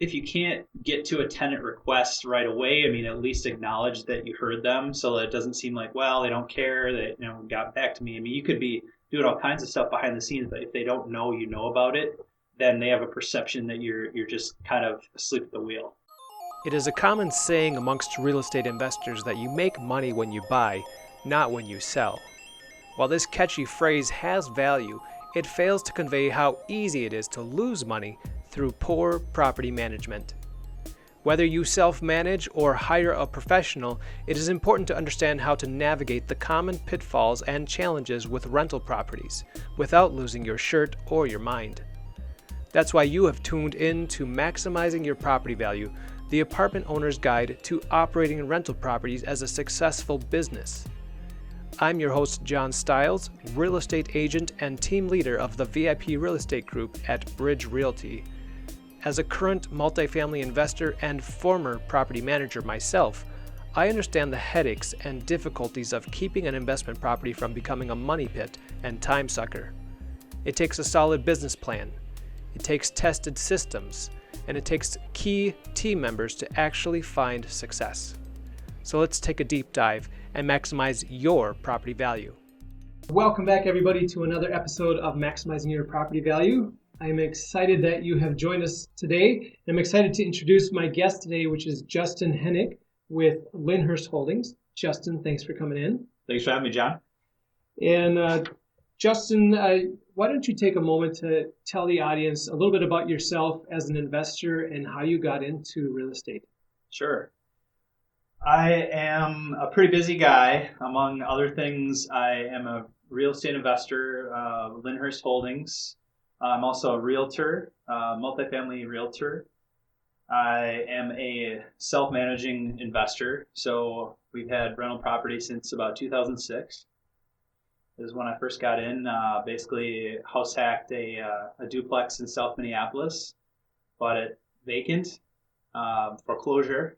if you can't get to a tenant request right away, I mean, at least acknowledge that you heard them so that it doesn't seem like, well, they don't care, that, got back to me. I mean, you could be doing all kinds of stuff behind the scenes, but if they don't know you know about it, then they have a perception that you're just kind of asleep at the wheel. It is a common saying amongst real estate investors that you make money when you buy, not when you sell. While this catchy phrase has value, it fails to convey how easy it is to lose money through poor property management. Whether you self-manage or hire a professional, it is important to understand how to navigate the common pitfalls and challenges with rental properties without losing your shirt or your mind. That's why you have tuned in to Maximizing Your Property Value, the apartment owner's guide to operating rental properties as a successful business. I'm your host, John Stiles, real estate agent and team leader of the VIP Real Estate Group at Bridge Realty. As a current multifamily investor and former property manager myself, I understand the headaches and difficulties of keeping an investment property from becoming a money pit and time sucker. It takes a solid business plan, it takes tested systems, and it takes key team members to actually find success. So let's take a deep dive and maximize your property value. Welcome back, everybody, to another episode of Maximizing Your Property Value. I'm excited that you have joined us today. I'm excited to introduce my guest today, which is Justin Hennig with Lyndhurst Holdings. Justin, thanks for coming in. Thanks for having me, John. And Justin, why don't you take a moment to tell the audience a little bit about yourself as an investor and how you got into real estate? Sure. I am a pretty busy guy. Among other things, I am a real estate investor, Lyndhurst Holdings. I'm also a realtor, multifamily realtor. I am a self-managing investor. So we've had rental property since about 2006. This is when I first got in. Basically, house hacked a duplex in South Minneapolis, bought it vacant, foreclosure.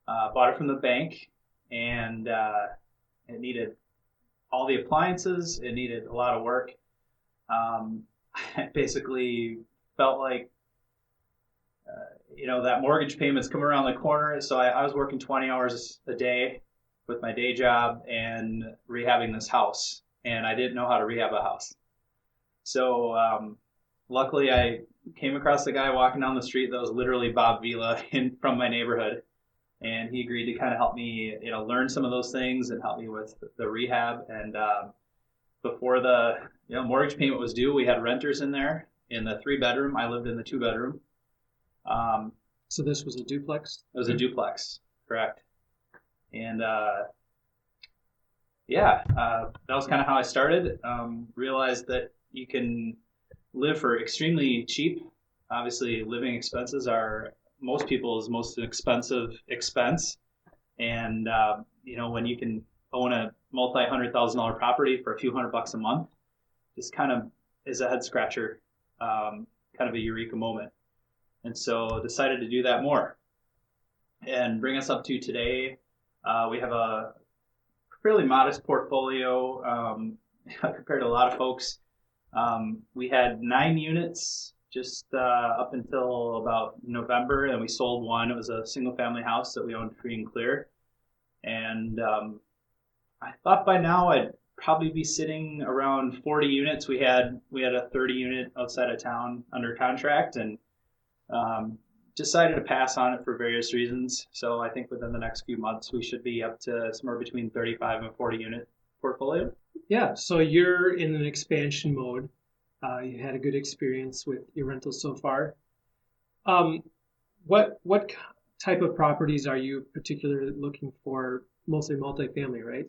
Bought it from the bank, and it needed all the appliances. It needed a lot of work. I basically felt like, that mortgage payment's come around the corner. So I was working 20 hours a day with my day job and rehabbing this house. And I didn't know how to rehab a house. So luckily, I came across a guy walking down the street that was literally Bob Vila from my neighborhood. And he agreed to kind of help me, learn some of those things and help me with the rehab. And before the mortgage payment was due, we had renters in there in the 3-bedroom. I lived in the 2-bedroom. So this was a duplex? It was a duplex, correct. And that was kind of how I started. Realized that you can live for extremely cheap. Obviously, living expenses are most people's most expensive expense. And, when you can own a multi-$100,000 property for a few $100 a month, just kind of is a head scratcher, kind of a Eureka moment. And so decided to do that more and bring us up to today. We have a fairly modest portfolio compared to a lot of folks. We had 9 units just up until about November, and we sold one. It was a single-family house that we owned free and clear. And I thought by now I'd probably be sitting around 40 units. We had a 30 unit outside of town under contract, and decided to pass on it for various reasons. So I think within the next few months we should be up to somewhere between 35 and 40 unit portfolio. Yeah, so you're in an expansion mode. You had a good experience with your rentals so far. What type of properties are you particularly looking for? Mostly multifamily, right?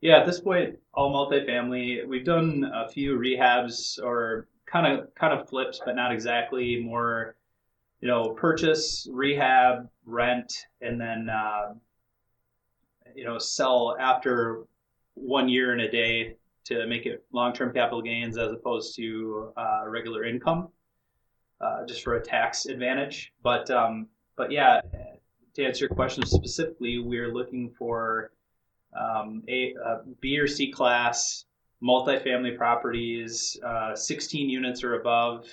Yeah, at this point, all multifamily. We've done a few rehabs or kind of flips, but not exactly. More, purchase, rehab, rent, and then sell after 1 year and a day to make it long-term capital gains as opposed to regular income, just for a tax advantage. But yeah, to answer your question specifically, we're looking for a B or C class multifamily properties, 16 units or above,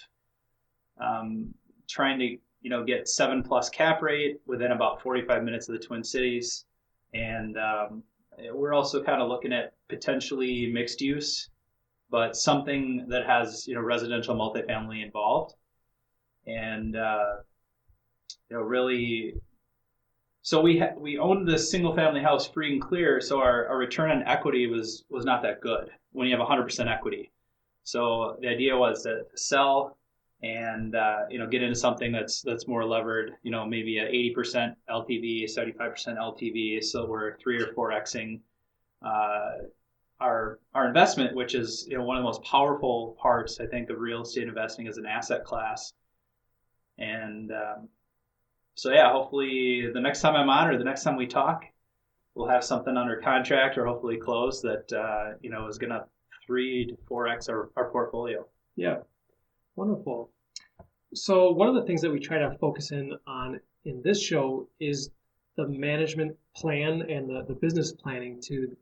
trying to get 7+ cap rate within about 45 minutes of the Twin Cities. And we're also kind of looking at potentially mixed use, but something that has, residential multifamily involved. And, really, so we owned this single family house free and clear. So our return on equity was not that good when you have 100% equity. So the idea was to sell and, get into something that's more levered, maybe a 80% LTV, 75% LTV. So we're 3 or 4Xing our investment, which is, one of the most powerful parts, I think, of real estate investing as an asset class. And so, yeah, hopefully the next time I'm on or the next time we talk, we'll have something under contract or hopefully close that, is going to 3 to 4X our portfolio. Yeah, wonderful. So one of the things that we try to focus on in this show is the management plan and the business planning to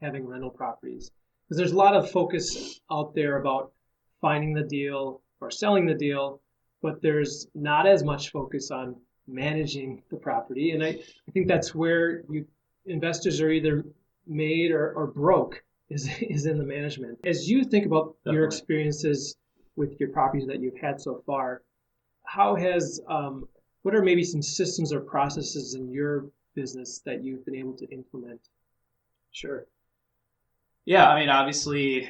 having rental properties. Because there's a lot of focus out there about finding the deal or selling the deal, but there's not as much focus on managing the property. And I think that's where investors are either made or broke is in the management. As you think about Definitely. Your experiences with your properties that you've had so far, how has what are maybe some systems or processes in your business that you've been able to implement? Sure. Yeah, I mean, obviously,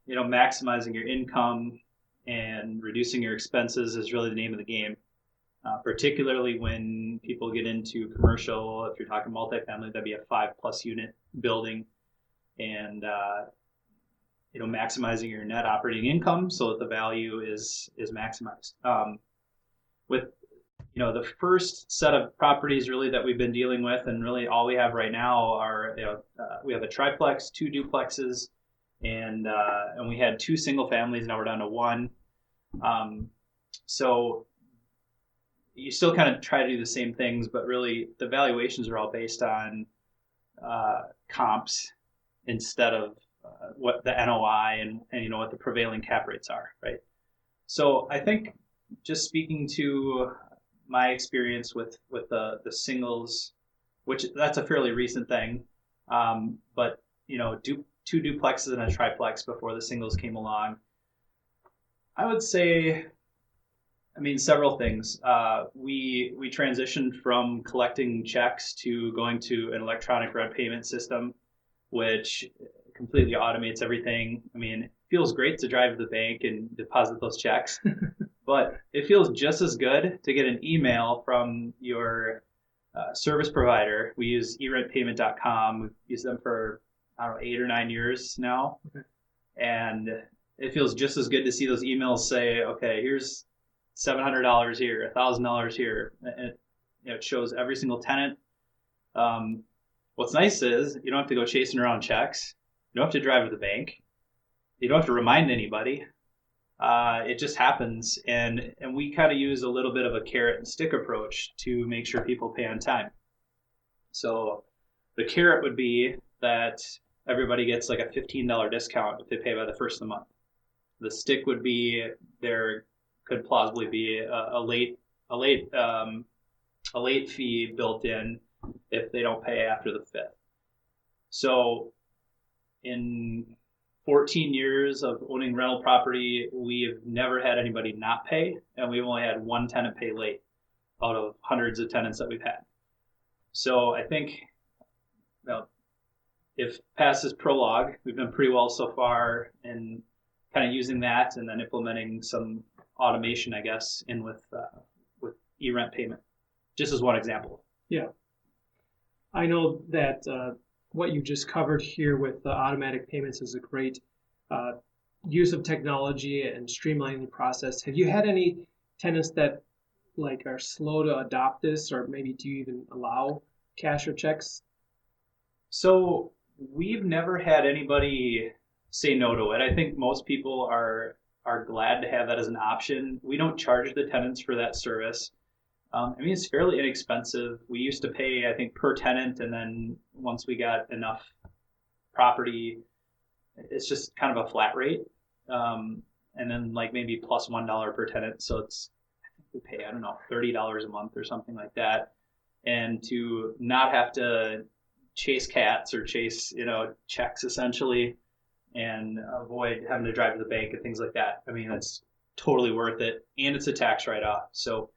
maximizing your income and reducing your expenses is really the name of the game. Particularly when people get into commercial. If you're talking multifamily, that'd be a 5+ unit building, and maximizing your net operating income so that the value is maximized. With the first set of properties really that we've been dealing with, and really all we have right now are we have a triplex, 2 duplexes, and we had 2 single families. Now we're down to 1. So you still kind of try to do the same things, but really the valuations are all based on comps instead of what the NOI and what the prevailing cap rates are, right? So I think just speaking to my experience with the singles, which that's a fairly recent thing, but 2 duplexes and a triplex before the singles came along, I would say, several things. We transitioned from collecting checks to going to an electronic rent payment system, which completely automates everything. It feels great to drive to the bank and deposit those checks, but it feels just as good to get an email from your service provider. We use erentpayment.com. We've used them for, 8 or 9 years now. Okay. And it feels just as good to see those emails say, okay, here's $700 here, $1,000 here. And it shows every single tenant. What's nice is you don't have to go chasing around checks. You don't have to drive to the bank. You don't have to remind anybody. It just happens. And we kind of use a little bit of a carrot and stick approach to make sure people pay on time. So the carrot would be that everybody gets like a $15 discount if they pay by the first of the month. The stick would be there could plausibly be a late fee built in if they don't pay after the 5th. So in 14 years of owning rental property, we've never had anybody not pay, and we've only had 1 tenant pay late out of hundreds of tenants that we've had. So I think, if past is prologue, we've done pretty well so far in kind of using that and then implementing some automation, I guess, in with e-rent payment, just as one example. Yeah. I know that what you just covered here with the automatic payments is a great use of technology and streamlining the process. Have you had any tenants that are slow to adopt this, or maybe do you even allow cash or checks? So we've never had anybody say no to it. I think most people are glad to have that as an option. We don't charge the tenants for that service. It's fairly inexpensive. We used to pay, I think, per tenant, and then once we got enough property, it's just kind of a flat rate. And then maybe plus $1 per tenant. So it's we pay, I don't know, $30 a month or something like that. And to not have to chase cats or chase, checks essentially, and avoid having to drive to the bank and things like that. I mean, that's totally worth it. And it's a tax write-off. So,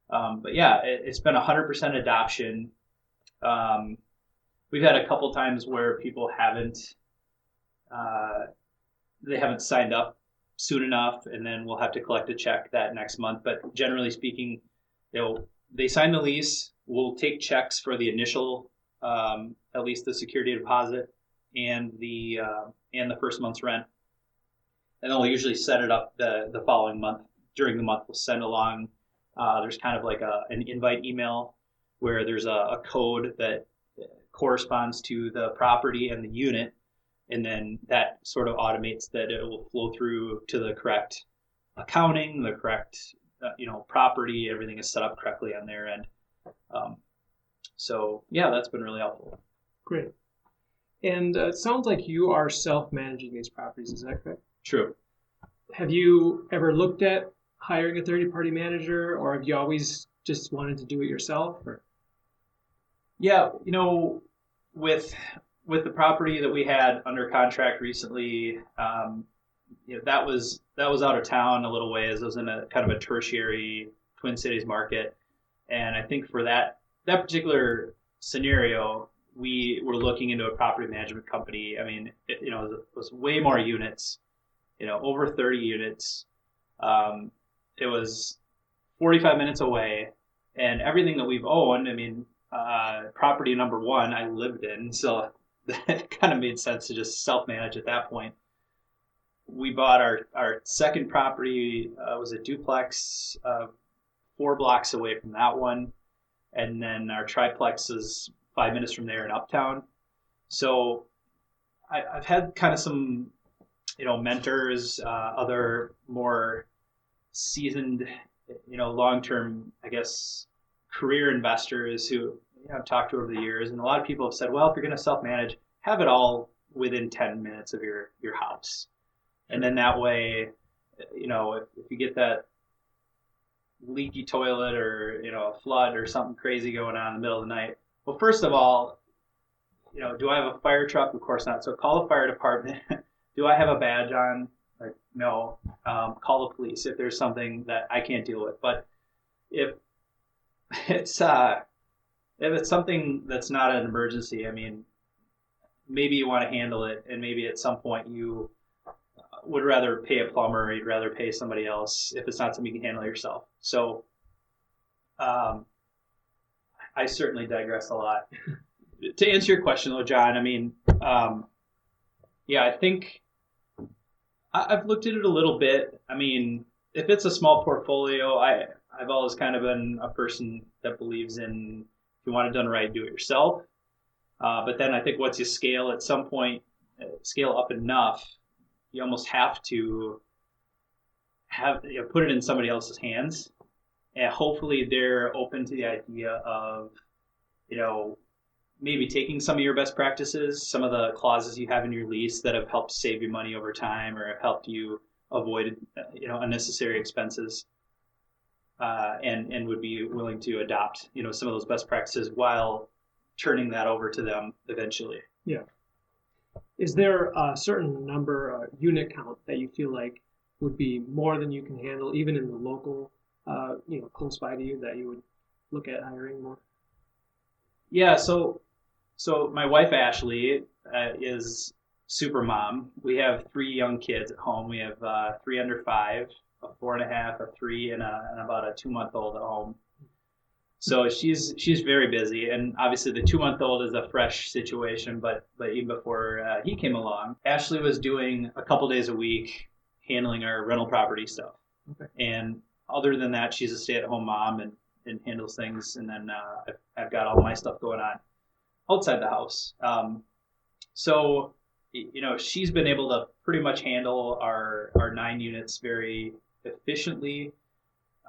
but yeah, it's been 100% adoption. We've had a couple times where people they haven't signed up soon enough, and then we'll have to collect a check that next month. But generally speaking, they sign the lease. We'll take checks for the initial, at least the security deposit and the first month's rent, and then we'll usually set it up the following month. During the month, we'll send along. There's kind of like an invite email where there's a code that corresponds to the property and the unit, and then that sort of automates that it will flow through to the correct accounting, the correct property. Everything is set up correctly on their end. So yeah, that's been really helpful. Great. And it sounds like you are self-managing these properties. Is that correct? True. Have you ever looked at hiring a third-party manager, or have you always just wanted to do it yourself? Or? Yeah, with the property that we had under contract recently, that was out of town a little ways. It was in a kind of a tertiary Twin Cities market, and I think for that particular scenario, we were looking into a property management company. I mean, it was way more units, over 30 units. It was 45 minutes away, and everything that we've owned, I mean, property number one I lived in, so that kind of made sense to just self-manage at that point. We bought our second property, was a duplex 4 blocks away from that one, and then our triplex is 5 minutes from there in Uptown. So I've had kind of some, mentors, other more seasoned, long-term, I guess, career investors who I've talked to over the years. And a lot of people have said, well, if you're going to self-manage, have it all within 10 minutes of your house. And then that way, if you get that leaky toilet or, a flood or something crazy going on in the middle of the night, well, first of all, do I have a fire truck? Of course not. So call the fire department. Do I have a badge on? Like, no. Call the police if there's something that I can't deal with. But if it's something that's not an emergency, I mean, maybe you want to handle it, and maybe at some point you would rather pay a plumber, or you'd rather pay somebody else if it's not something you can handle yourself. So I certainly digress a lot. To answer your question, though, John, I mean, I think I've looked at it a little bit. I mean, if it's a small portfolio, I've always kind of been a person that believes in, if you want it done right, do it yourself. But then I think once you scale, at some point, scale up enough, you almost have to put it in somebody else's hands. And hopefully they're open to the idea of, maybe taking some of your best practices, some of the clauses you have in your lease that have helped save you money over time or have helped you avoid, unnecessary expenses, and would be willing to adopt, some of those best practices while turning that over to them eventually. Yeah. Is there a certain number, unit count that you feel like would be more than you can handle, even in the local, close by to you, that you would look at hiring more? Yeah. So my wife, Ashley, is super mom. We have 3 young kids at home. We have 3 under 5, a 4.5, a 3, and about a 2-month-old at home. So she's very busy, and obviously the 2-month-old is a fresh situation. But even before he came along, Ashley was doing a couple days a week handling our rental property stuff. Okay. And other than that, she's a stay-at-home mom and handles things. And then I've got all my stuff going on outside the house. So she's been able to pretty much handle our 9 units very efficiently.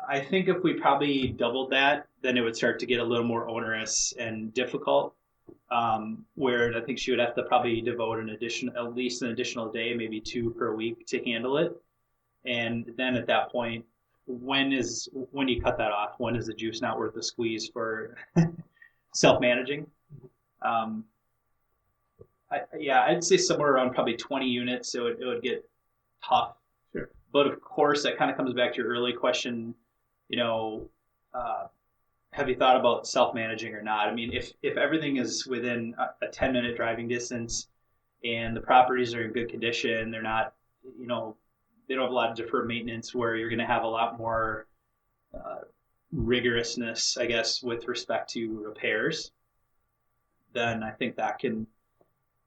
I think if we probably doubled that, then it would start to get a little more onerous and difficult, where I think she would have to probably devote at least an additional day, maybe 2 per week to handle it. And then at that point, when do you cut that off? When is the juice not worth the squeeze for self-managing? I'd say somewhere around probably 20 units. So it would get tough. Sure. But of course, that kind of comes back to your early question. Have you thought about self-managing or not? I mean, if everything is within a 10-minute driving distance and the properties are in good condition, they're not, they don't have a lot of deferred maintenance where you're going to have a lot more rigorousness, I guess, with respect to repairs, then I think that can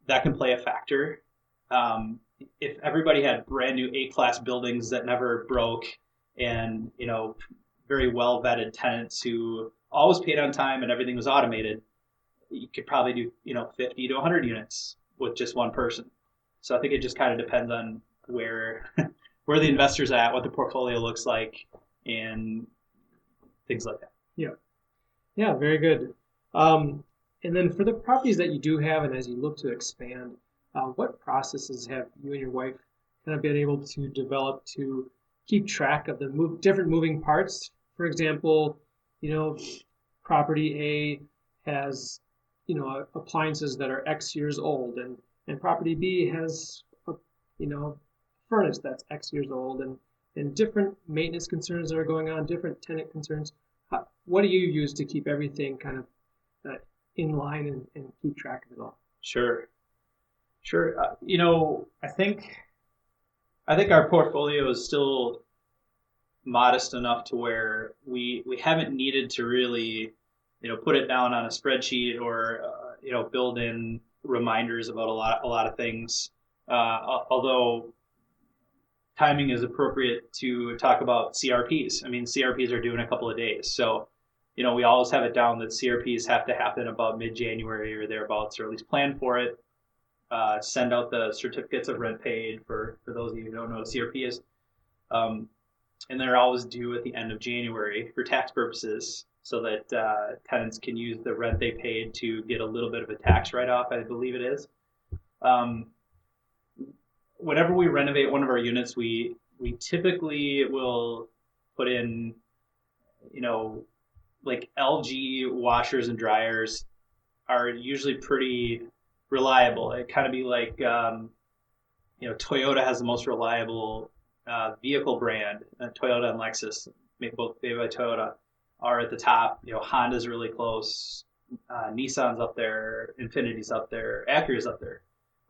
play a factor. If everybody had brand new A-class buildings that never broke and, very well vetted tenants who always paid on time and everything was automated, you could probably do 50 to 100 units with just one person. So I think it just kind of depends on where the investor's at, what the portfolio looks like, and things like that. Yeah, very good. And then for the properties that you do have, and as you look to expand, what processes have you and your wife kind of been able to develop to keep track of the different moving parts? For example, property A has, appliances that are X years old, and property B has, furnace that's X years old, and different maintenance concerns that are going on, different tenant concerns. What do you use to keep everything kind of in line and keep track of it all? Sure. I think our portfolio is still modest enough to where we haven't needed to really, put it down on a spreadsheet or, build in reminders about a lot of things. Although timing is appropriate to talk about CRPs. I mean, CRPs are due in a couple of days. So, we always have it down that CRPs have to happen about mid-January or thereabouts, or at least plan for it. Send out the certificates of rent paid for those of you who don't know what CRP is. And they're always due at the end of January for tax purposes so that tenants can use the rent they paid to get a little bit of a tax write-off, I believe it is. Whenever we renovate one of our units, we typically will put in, like LG washers and dryers are usually pretty reliable. It kind of be like, Toyota has the most reliable vehicle brand. Toyota and Lexus, made by Toyota, are at the top. Honda's really close. Nissan's up there. Infinity's up there. Acura's up there.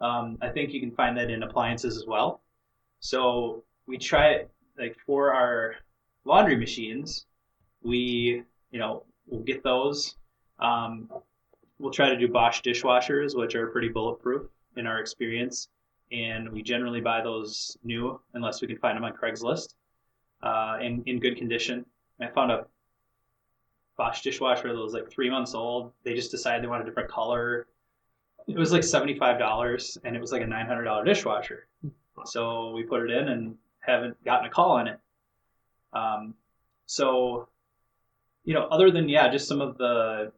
I think you can find that in appliances as well. So we try it, like for our laundry machines, we'll get those. We'll try to do Bosch dishwashers, which are pretty bulletproof in our experience. And we generally buy those new unless we can find them on Craigslist in good condition. And I found a Bosch dishwasher that was like 3 months old. They just decided they wanted a different color. It was like $75 and it was like a $900 dishwasher. So we put it in and haven't gotten a call on it. Other than, just some of the,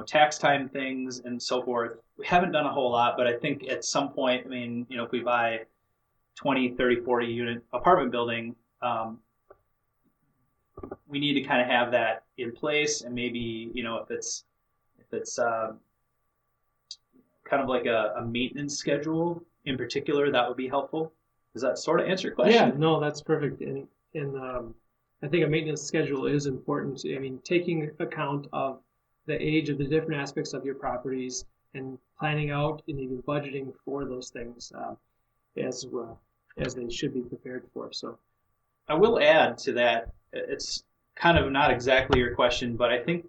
tax time things and so forth, we haven't done a whole lot, but I think at some point, if we buy 20, 30, 40 unit apartment building, we need to kind of have that in place. And maybe, if it's kind of like a maintenance schedule in particular, that would be helpful. Does that sort of answer your question? Yeah, no, that's perfect. And I think a maintenance schedule is important. Taking account of the age of the different aspects of your properties and planning out and even budgeting for those things as they should be prepared for. So I will add to that, it's kind of not exactly your question, but I think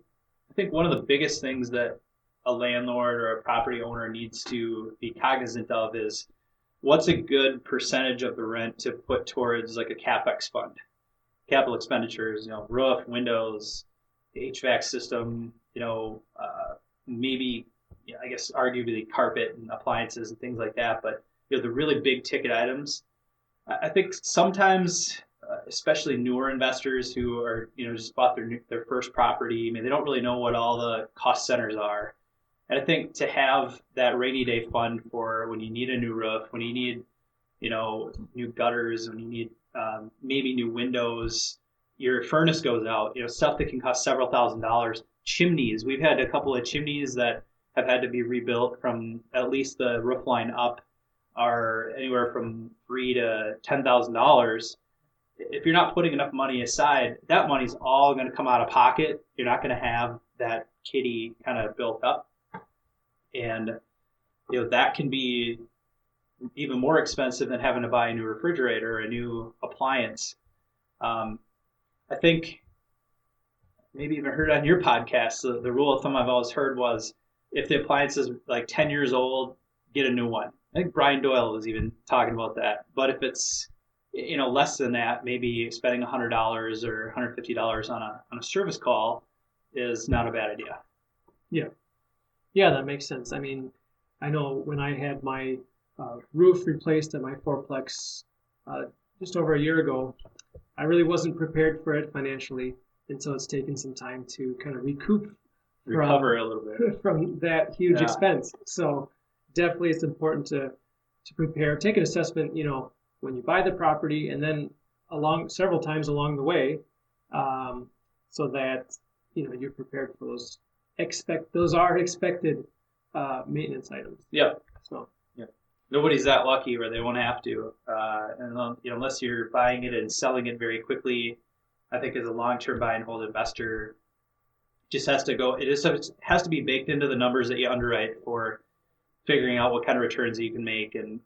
one of the biggest things that a landlord or a property owner needs to be cognizant of is what's a good percentage of the rent to put towards like a CapEx fund, capital expenditures, roof, windows, HVAC system, maybe, I guess arguably carpet and appliances and things like that. But the really big ticket items, I think sometimes, especially newer investors who are just bought their first property, they don't really know what all the cost centers are. And I think to have that rainy day fund for when you need a new roof, when you need new gutters, when you need maybe new windows, your furnace goes out, stuff that can cost several $1,000s. Chimneys. We've had a couple of chimneys that have had to be rebuilt from at least the roof line up are anywhere from $3,000 to $10,000. If you're not putting enough money aside, that money's all going to come out of pocket. You're not going to have that kitty kind of built up. And that can be even more expensive than having to buy a new refrigerator or a new appliance. I think maybe even heard on your podcast, the rule of thumb I've always heard was if the appliance is like 10 years old, get a new one. I think Brian Doyle was even talking about that. But if it's less than that, maybe spending $100 or $150 on a service call is not a bad idea. Yeah, that makes sense. I mean, I know when I had my roof replaced at my fourplex just over a year ago, I really wasn't prepared for it financially, and so it's taken some time to kind of recover a little bit from that huge expense. So definitely it's important to prepare, take an assessment, when you buy the property, and then several times along the way, so that you're prepared for those expected maintenance items. Yeah. So. Nobody's that lucky where they won't have to, and unless you're buying it and selling it very quickly. I think as a long-term buy and hold investor, just has to go. It has to be baked into the numbers that you underwrite for figuring out what kind of returns that you can make, and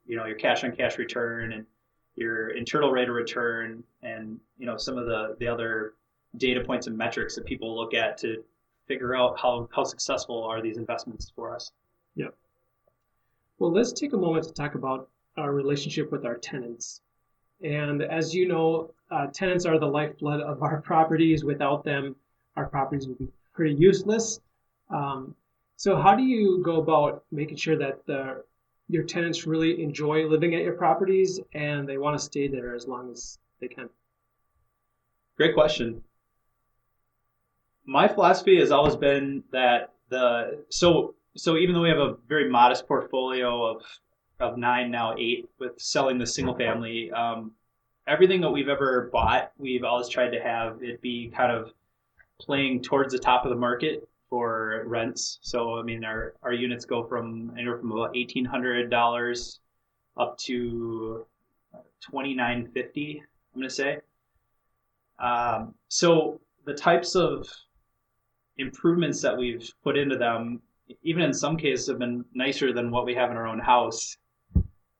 your cash on cash return and your internal rate of return, and some of the other data points and metrics that people look at to figure out how successful are these investments for us. Yeah. Well, let's take a moment to talk about our relationship with our tenants. And as you know, tenants are the lifeblood of our properties. Without them, our properties would be pretty useless. So how do you go about making sure that your tenants really enjoy living at your properties and they want to stay there as long as they can? Great question. My philosophy has always been that so even though we have a very modest portfolio of 9, now 8, with selling the single family, everything that we've ever bought, we've always tried to have it be kind of playing towards the top of the market for rents. So I mean, our units go from anywhere from about $1,800 up to $2,950. I'm going to say. So the types of improvements that we've put into them, even in some cases, have been nicer than what we have in our own house.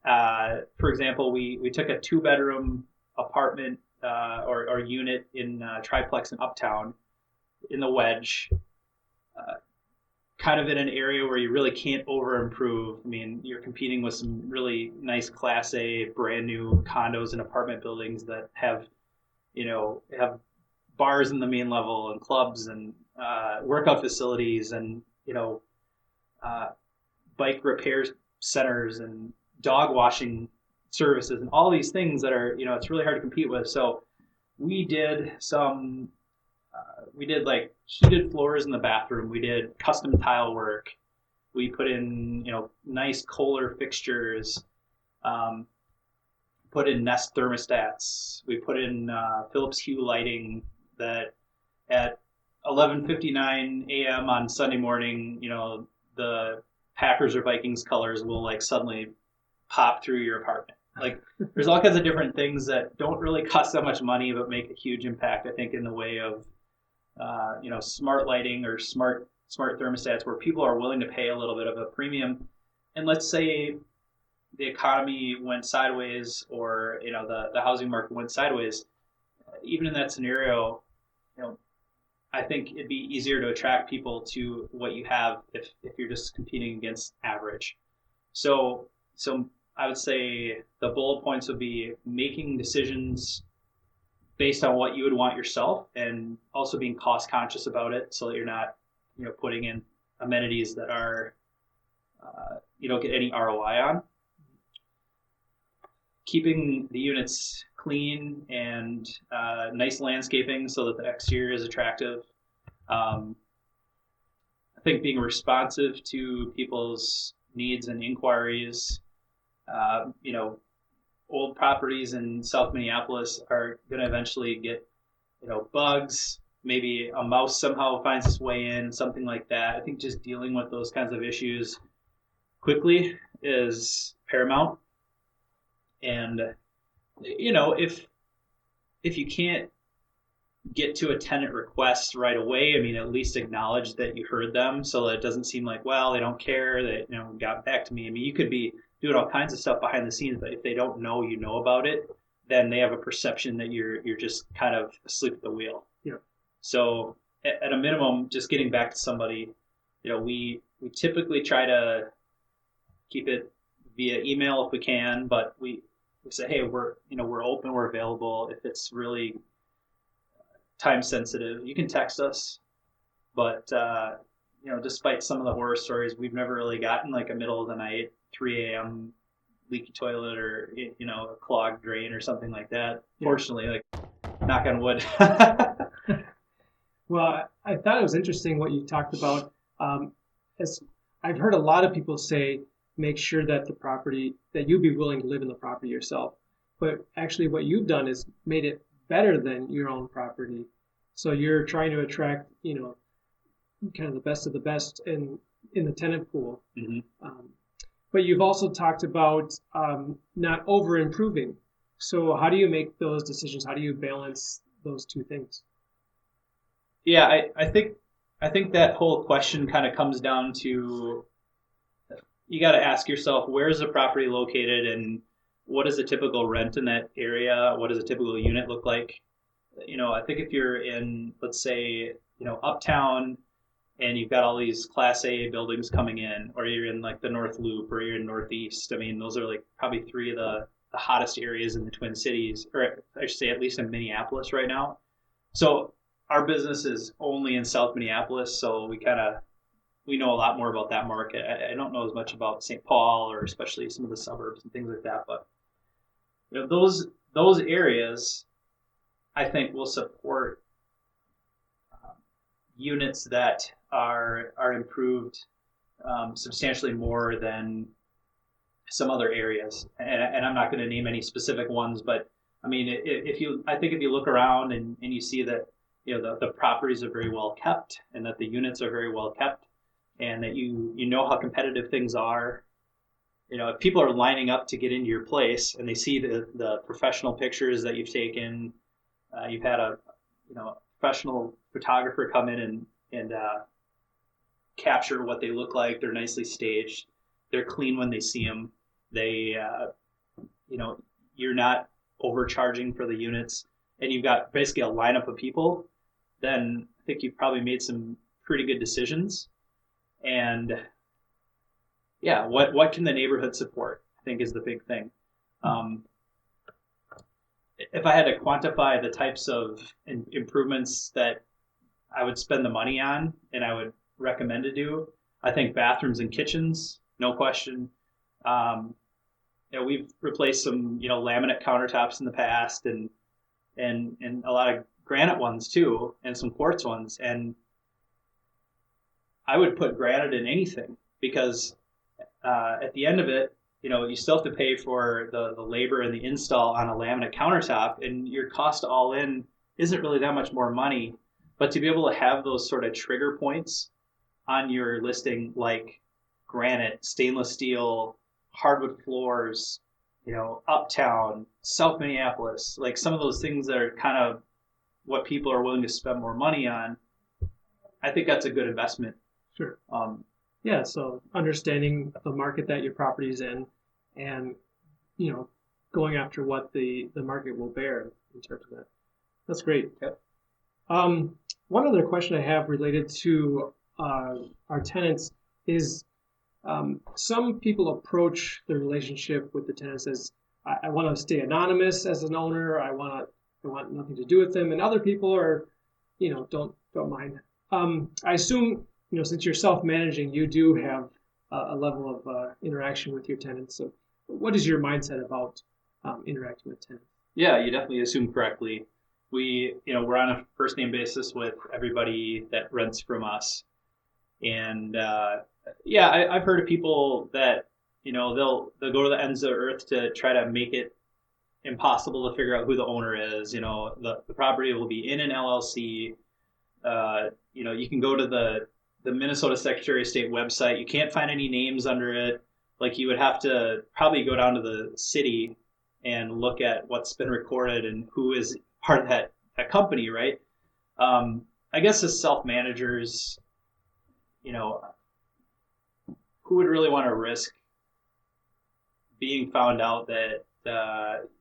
For example, we took a 2-bedroom apartment or unit in triplex in Uptown in the Wedge, kind of in an area where you really can't over improve. I mean, you're competing with some really nice Class A brand new condos and apartment buildings that have bars in the main level and clubs and workout facilities and bike repair centers and dog washing services and all these things that are it's really hard to compete with. So we did like heated floors in the bathroom. We did custom tile work. We put in nice Kohler fixtures. Put in Nest thermostats. We put in Philips Hue lighting that at 11:59 a.m. on Sunday morning, the Packers or Vikings colors will like suddenly pop through your apartment. Like there's all kinds of different things that don't really cost that much money but make a huge impact, I think, in the way of smart lighting or smart thermostats where people are willing to pay a little bit of a premium. And let's say the economy went sideways or the housing market went sideways. Even in that scenario, I think it'd be easier to attract people to what you have if you're just competing against average. So I would say the bullet points would be making decisions based on what you would want yourself, and also being cost conscious about it so that you're not putting in amenities that are you don't get any ROI on. Keeping the units clean and nice landscaping so that the exterior is attractive. I think being responsive to people's needs and inquiries. old properties in South Minneapolis are going to eventually get, bugs. Maybe a mouse somehow finds its way in, something like that. I think just dealing with those kinds of issues quickly is paramount. And, if you can't get to a tenant request right away, I mean, at least acknowledge that you heard them so that it doesn't seem like, well, they don't care, that, got back to me. I mean, you could be doing all kinds of stuff behind the scenes, but if they don't know you know about it, then they have a perception that you're just kind of asleep at the wheel. Yeah. So at a minimum, just getting back to somebody, we typically try to keep it via email if we can, but we say, hey, we're open, we're available. If it's really time sensitive, you can text us. But despite some of the horror stories, we've never really gotten like a middle of the night, 3 a.m. leaky toilet or a clogged drain or something like that. Yeah. Fortunately, like, knock on wood. Well, I thought it was interesting what you talked about. As I've heard a lot of people say, make sure that you'd be willing to live in the property yourself. But actually what you've done is made it better than your own property. So you're trying to attract, kind of the best of the best in the tenant pool. Mm-hmm. But you've also talked about not over improving. So how do you make those decisions? How do you balance those two things? Yeah, I think that whole question kind of comes down to, you got to ask yourself, where is the property located and what is the typical rent in that area? What does a typical unit look like? I think if you're in, let's say, uptown and you've got all these Class A buildings coming in, or you're in like the North Loop, or you're in Northeast, I mean, those are like probably three of the hottest areas in the Twin Cities, or I should say at least in Minneapolis right now. So our business is only in South Minneapolis, so we know a lot more about that market. I don't know as much about St. Paul or especially some of the suburbs and things like that, but those areas, I think, will support units that are improved substantially more than some other areas. And I'm not going to name any specific ones, but I mean, if you look around and you see that the properties are very well kept and that the units are very well kept, and that you know how competitive things are. If people are lining up to get into your place and they see the professional pictures that you've taken, you've had a professional photographer come in and capture what they look like. They're nicely staged. They're clean when they see them. They, you're not overcharging for the units, and you've got basically a lineup of people. Then I think you've probably made some pretty good decisions. And yeah, what can the neighborhood support, I think, is the big thing. If I had to quantify the types of improvements that I would spend the money on and I would recommend to do, I think bathrooms and kitchens, no question. We've replaced some laminate countertops in the past and a lot of granite ones too, and some quartz ones, and I would put granite in anything because at the end of it, you still have to pay for the labor and the install on a laminate countertop, and your cost all in isn't really that much more money. But to be able to have those sort of trigger points on your listing, like granite, stainless steel, hardwood floors, uptown, South Minneapolis, like some of those things that are kind of what people are willing to spend more money on, I think that's a good investment. Sure. Yeah, so understanding the market that your property's in and, going after what the market will bear in terms of that. That's great. Yep. One other question I have related to our tenants is some people approach the relationship with the tenants as, I want to stay anonymous as an owner. I want nothing to do with them. And other people are, don't mind. I assume, since you're self-managing, you do have a level of interaction with your tenants. So what is your mindset about interacting with tenants? Yeah, you definitely assume correctly. We're on a first name basis with everybody that rents from us. And I've heard of people that, they'll go to the ends of the earth to try to make it impossible to figure out who the owner is. The property will be in an LLC. You can go to the Minnesota Secretary of State website. You can't find any names under it. Like, you would have to probably go down to the city and look at what's been recorded and who is part of that company, right? I guess as self-managers, who would really want to risk being found out that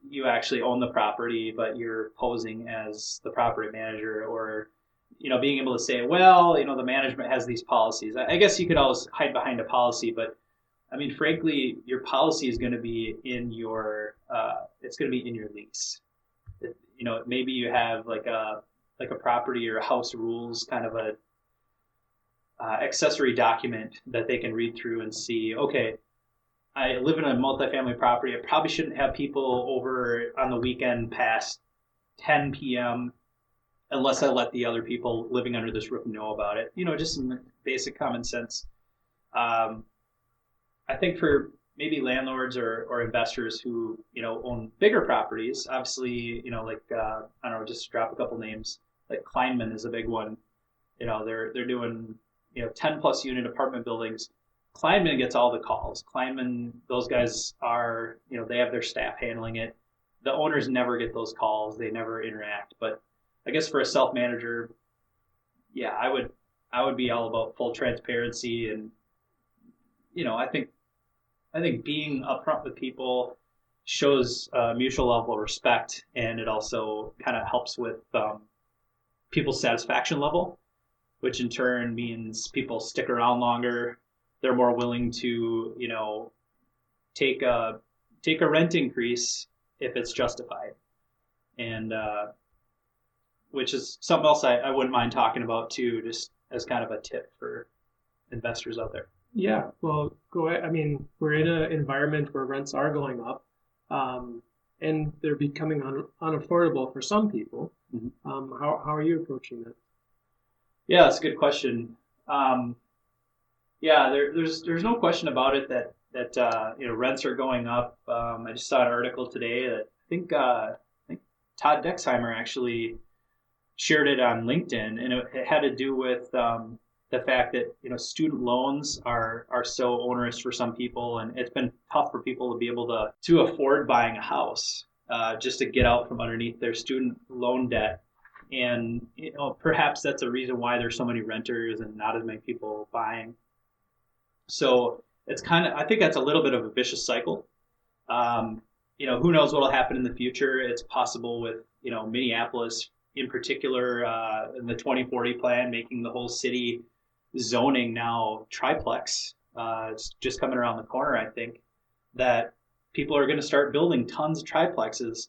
you actually own the property, but you're posing as the property manager, or being able to say, well, the management has these policies. I guess you could always hide behind a policy, but I mean, frankly, your policy is going to be in your it's going to be in your lease. Maybe you have like a property or a house rules kind of a accessory document that they can read through and see, okay, I live in a multifamily property. I probably shouldn't have people over on the weekend past 10 p.m. unless I let the other people living under this roof know about it. Just some basic common sense. I think for maybe landlords or investors who, own bigger properties, obviously, like, I don't know, just to drop a couple names, like Kleinman is a big one. They're doing, 10 plus unit apartment buildings. Kleinman gets all the calls. Kleinman, those guys are, they have their staff handling it. The owners never get those calls. They never interact. But I guess for a self-manager, yeah, I would be all about full transparency. And, I think being upfront with people shows a mutual level of respect, and it also kind of helps with people's satisfaction level, which in turn means people stick around longer. They're more willing to, take a rent increase if it's justified, and which is something else I wouldn't mind talking about too, just as kind of a tip for investors out there. Yeah, well, go ahead. I mean, we're in an environment where rents are going up, and they're becoming unaffordable for some people. Mm-hmm. How are you approaching that? Yeah, that's a good question. There's no question about it that rents are going up. I just saw an article today that I think Todd Dexheimer actually shared it on LinkedIn, and it had to do with the fact that student loans are so onerous for some people, and it's been tough for people to be able to afford buying a house, just to get out from underneath their student loan debt. And perhaps that's a reason why there's so many renters and not as many people buying. So it's I think that's a little bit of a vicious cycle. Who knows what will happen in the future? It's possible with Minneapolis in particular, in the 2040 plan, making the whole city zoning now triplex. It's just coming around the corner. I think that people are going to start building tons of triplexes.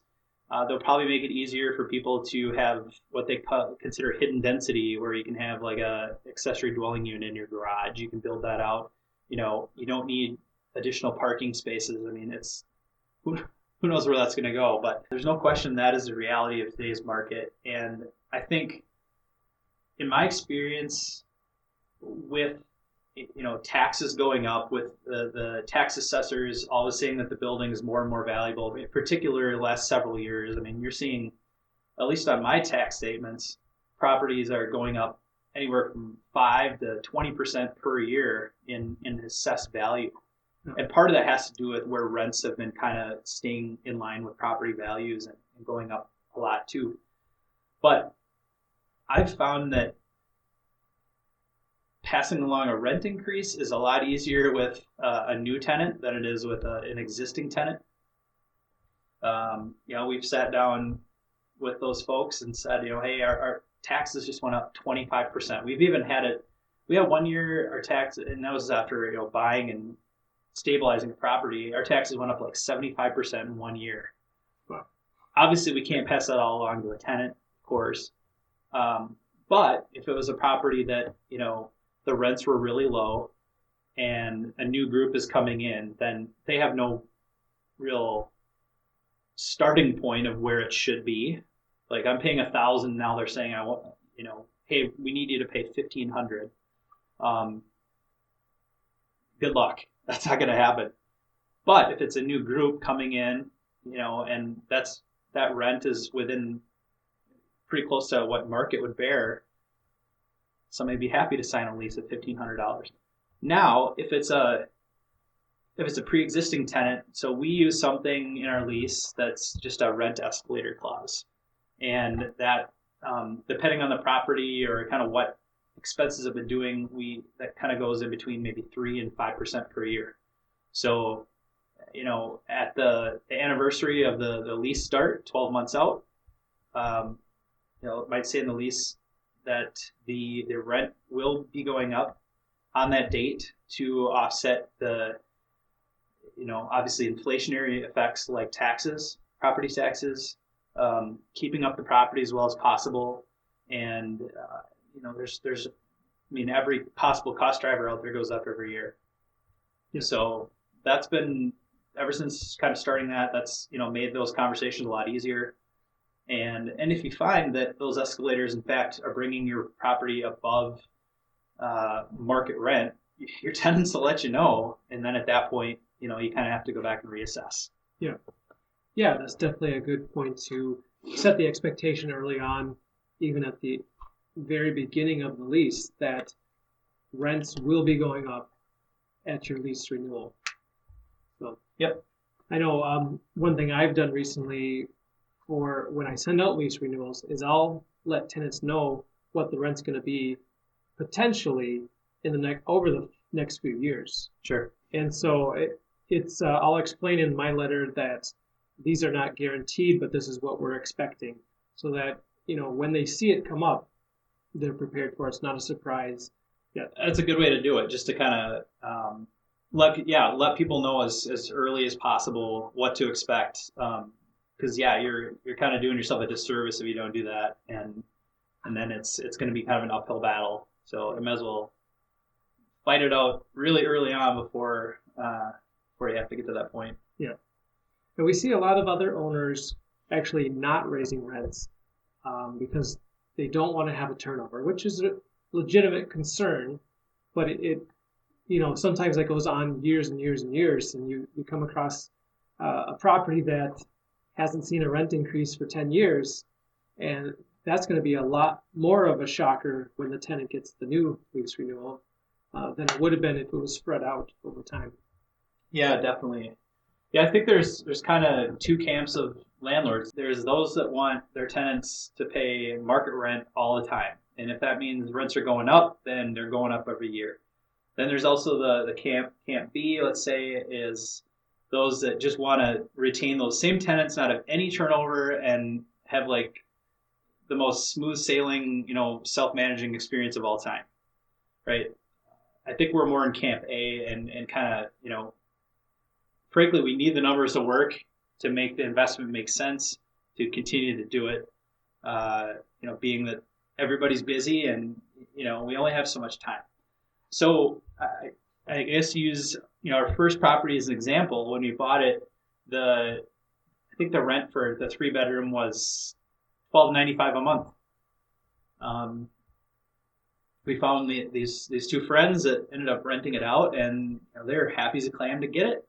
They'll probably make it easier for people to have what they consider hidden density, where you can have like a accessory dwelling unit in your garage. You can build that out. You don't need additional parking spaces. I mean, it's who knows where that's going to go, but there's no question that is the reality of today's market. And I think, in my experience, with taxes going up, with the tax assessors always saying that the building is more and more valuable, in particular the last several years. I mean, you're seeing, at least on my tax statements, properties are going up anywhere from 5 to 20% per year in assessed value. And part of that has to do with where rents have been kind of staying in line with property values and going up a lot too. But I've found that passing along a rent increase is a lot easier with a new tenant than it is with an existing tenant. We've sat down with those folks and said, hey, our taxes just went up 25%. We've even had it. We had 1 year our tax, and that was after buying and stabilizing the property. Our taxes went up like 75% in 1 year. Wow. Obviously, we can't pass that all along to a tenant, of course. But if it was a property that the rents were really low and a new group is coming in, then they have no real starting point of where it should be. Like, I'm paying $1,000 now. They're saying I want, hey, we need you to pay $1,500. Good luck. That's not going to happen. But if it's a new group coming in, and that rent is within pretty close to what market would bear. Somebody would be happy to sign a lease at $1,500. Now, if it's a pre-existing tenant, so we use something in our lease that's just a rent escalator clause, and that depending on the property or kind of what expenses have been doing, that kind of goes in between maybe 3 and 5% per year. So, at the anniversary of the lease start, 12 months out, it might say in the lease that the rent will be going up on that date to offset the, obviously inflationary effects like taxes, property taxes, keeping up the property as well as possible. And, every possible cost driver out there goes up every year. Yeah. So that's been, ever since kind of starting that's, made those conversations a lot easier. And if you find that those escalators, in fact, are bringing your property above market rent, your tenants will let you know. And then at that point, you kind of have to go back and reassess. Yeah. Yeah, that's definitely a good point to set the expectation early on, even at the very beginning of the lease, that rents will be going up at your lease renewal. So, yep. I know one thing I've done recently for when I send out lease renewals is I'll let tenants know what the rent's going to be potentially over the next few years. Sure. And so it's I'll explain in my letter that these are not guaranteed, but this is what we're expecting, so that when they see it come up, they're prepared for it. It's not a surprise. Yeah, that's a good way to do it, just to kind of let people know as early as possible what to expect. Because you're kind of doing yourself a disservice if you don't do that, and then it's going to be kind of an uphill battle. So you might as well fight it out really early on before you have to get to that point. Yeah, and we see a lot of other owners actually not raising rents because they don't want to have a turnover, which is a legitimate concern, but it sometimes that goes on years and years and years, and you come across a property that hasn't seen a rent increase for 10 years, and that's going to be a lot more of a shocker when the tenant gets the new lease renewal than it would have been if it was spread out over time. Yeah, definitely. Yeah, I think there's kind of two camps of landlords. There's those that want their tenants to pay market rent all the time, and if that means rents are going up, then they're going up every year. Then there's also the camp B, let's say, is those that just want to retain those same tenants, not have any turnover, and have like the most smooth sailing, self-managing experience of all time, right? I think we're more in camp A, and kind of, frankly, we need the numbers to work to make the investment make sense, to continue to do it, being that everybody's busy and, we only have so much time. So I guess use our first property as an example. When we bought it, I think the rent for the 3-bedroom was $12.95 a month. We found these two friends that ended up renting it out, and they're happy as a clam to get it.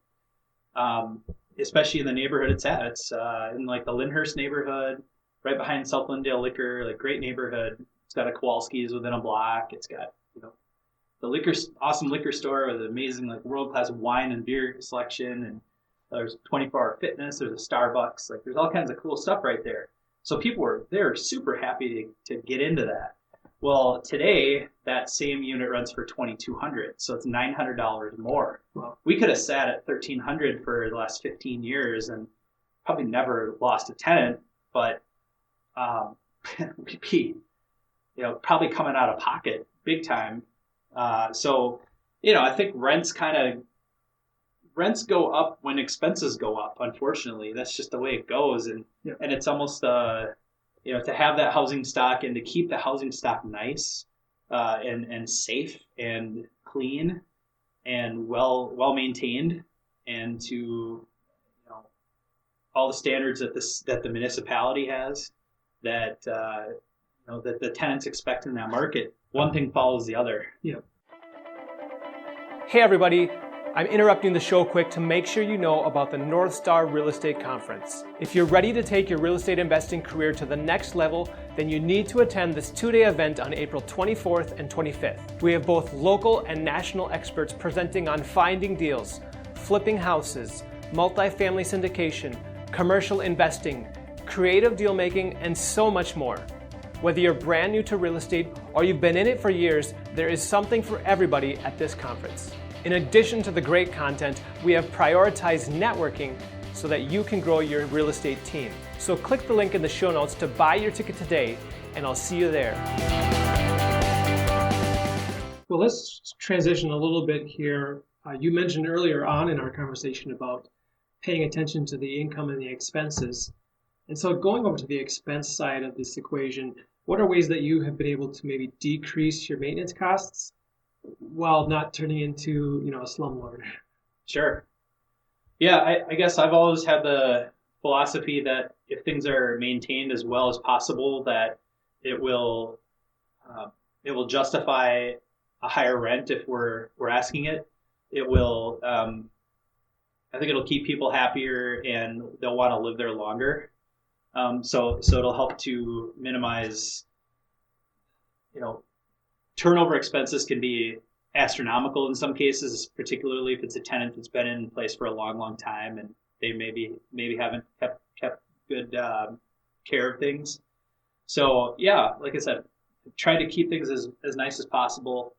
Especially in the neighborhood it's at. It's in like the Lyndhurst neighborhood, right behind South Lindale Liquor, like great neighborhood. It's got a Kowalski's within a block. It's got the awesome liquor store with amazing like world-class wine and beer selection, and there's 24-hour fitness. There's a Starbucks. Like there's all kinds of cool stuff right there. So they're super happy to get into that. Well, today that same unit runs for $2,200, so it's $900 more. Well, we could have sat at $1,300 for the last 15 years and probably never lost a tenant, but we'd be, probably coming out of pocket big time. So I think rents go up when expenses go up. Unfortunately, that's just the way it goes, and it's almost to have that housing stock and to keep the housing stock nice and safe and clean and well maintained, and to all the standards that the municipality has, that that the tenants expect in that market. One thing follows the other. Yeah. Hey everybody, I'm interrupting the show quick to make sure you know about the Northstar Real Estate Conference. If you're ready to take your real estate investing career to the next level, then you need to attend this 2-day event on April 24th and 25th. We have both local and national experts presenting on finding deals, flipping houses, multifamily syndication, commercial investing, creative deal making, and so much more. Whether you're brand new to real estate or you've been in it for years, there is something for everybody at this conference. In addition to the great content, we have prioritized networking so that you can grow your real estate team. So click the link in the show notes to buy your ticket today, and I'll see you there. Well, let's transition a little bit here. You mentioned earlier on in our conversation about paying attention to the income and the expenses. And so going over to the expense side of this equation, what are ways that you have been able to maybe decrease your maintenance costs while not turning into, a slumlord? Sure. Yeah, I guess I've always had the philosophy that if things are maintained as well as possible, that it will justify a higher rent if we're asking it. It will. I think it'll keep people happier and they'll want to live there longer. So it'll help to minimize. Turnover expenses can be astronomical in some cases, particularly if it's a tenant that's been in place for a long, long time and they maybe haven't kept good care of things. So yeah, like I said, try to keep things as nice as possible.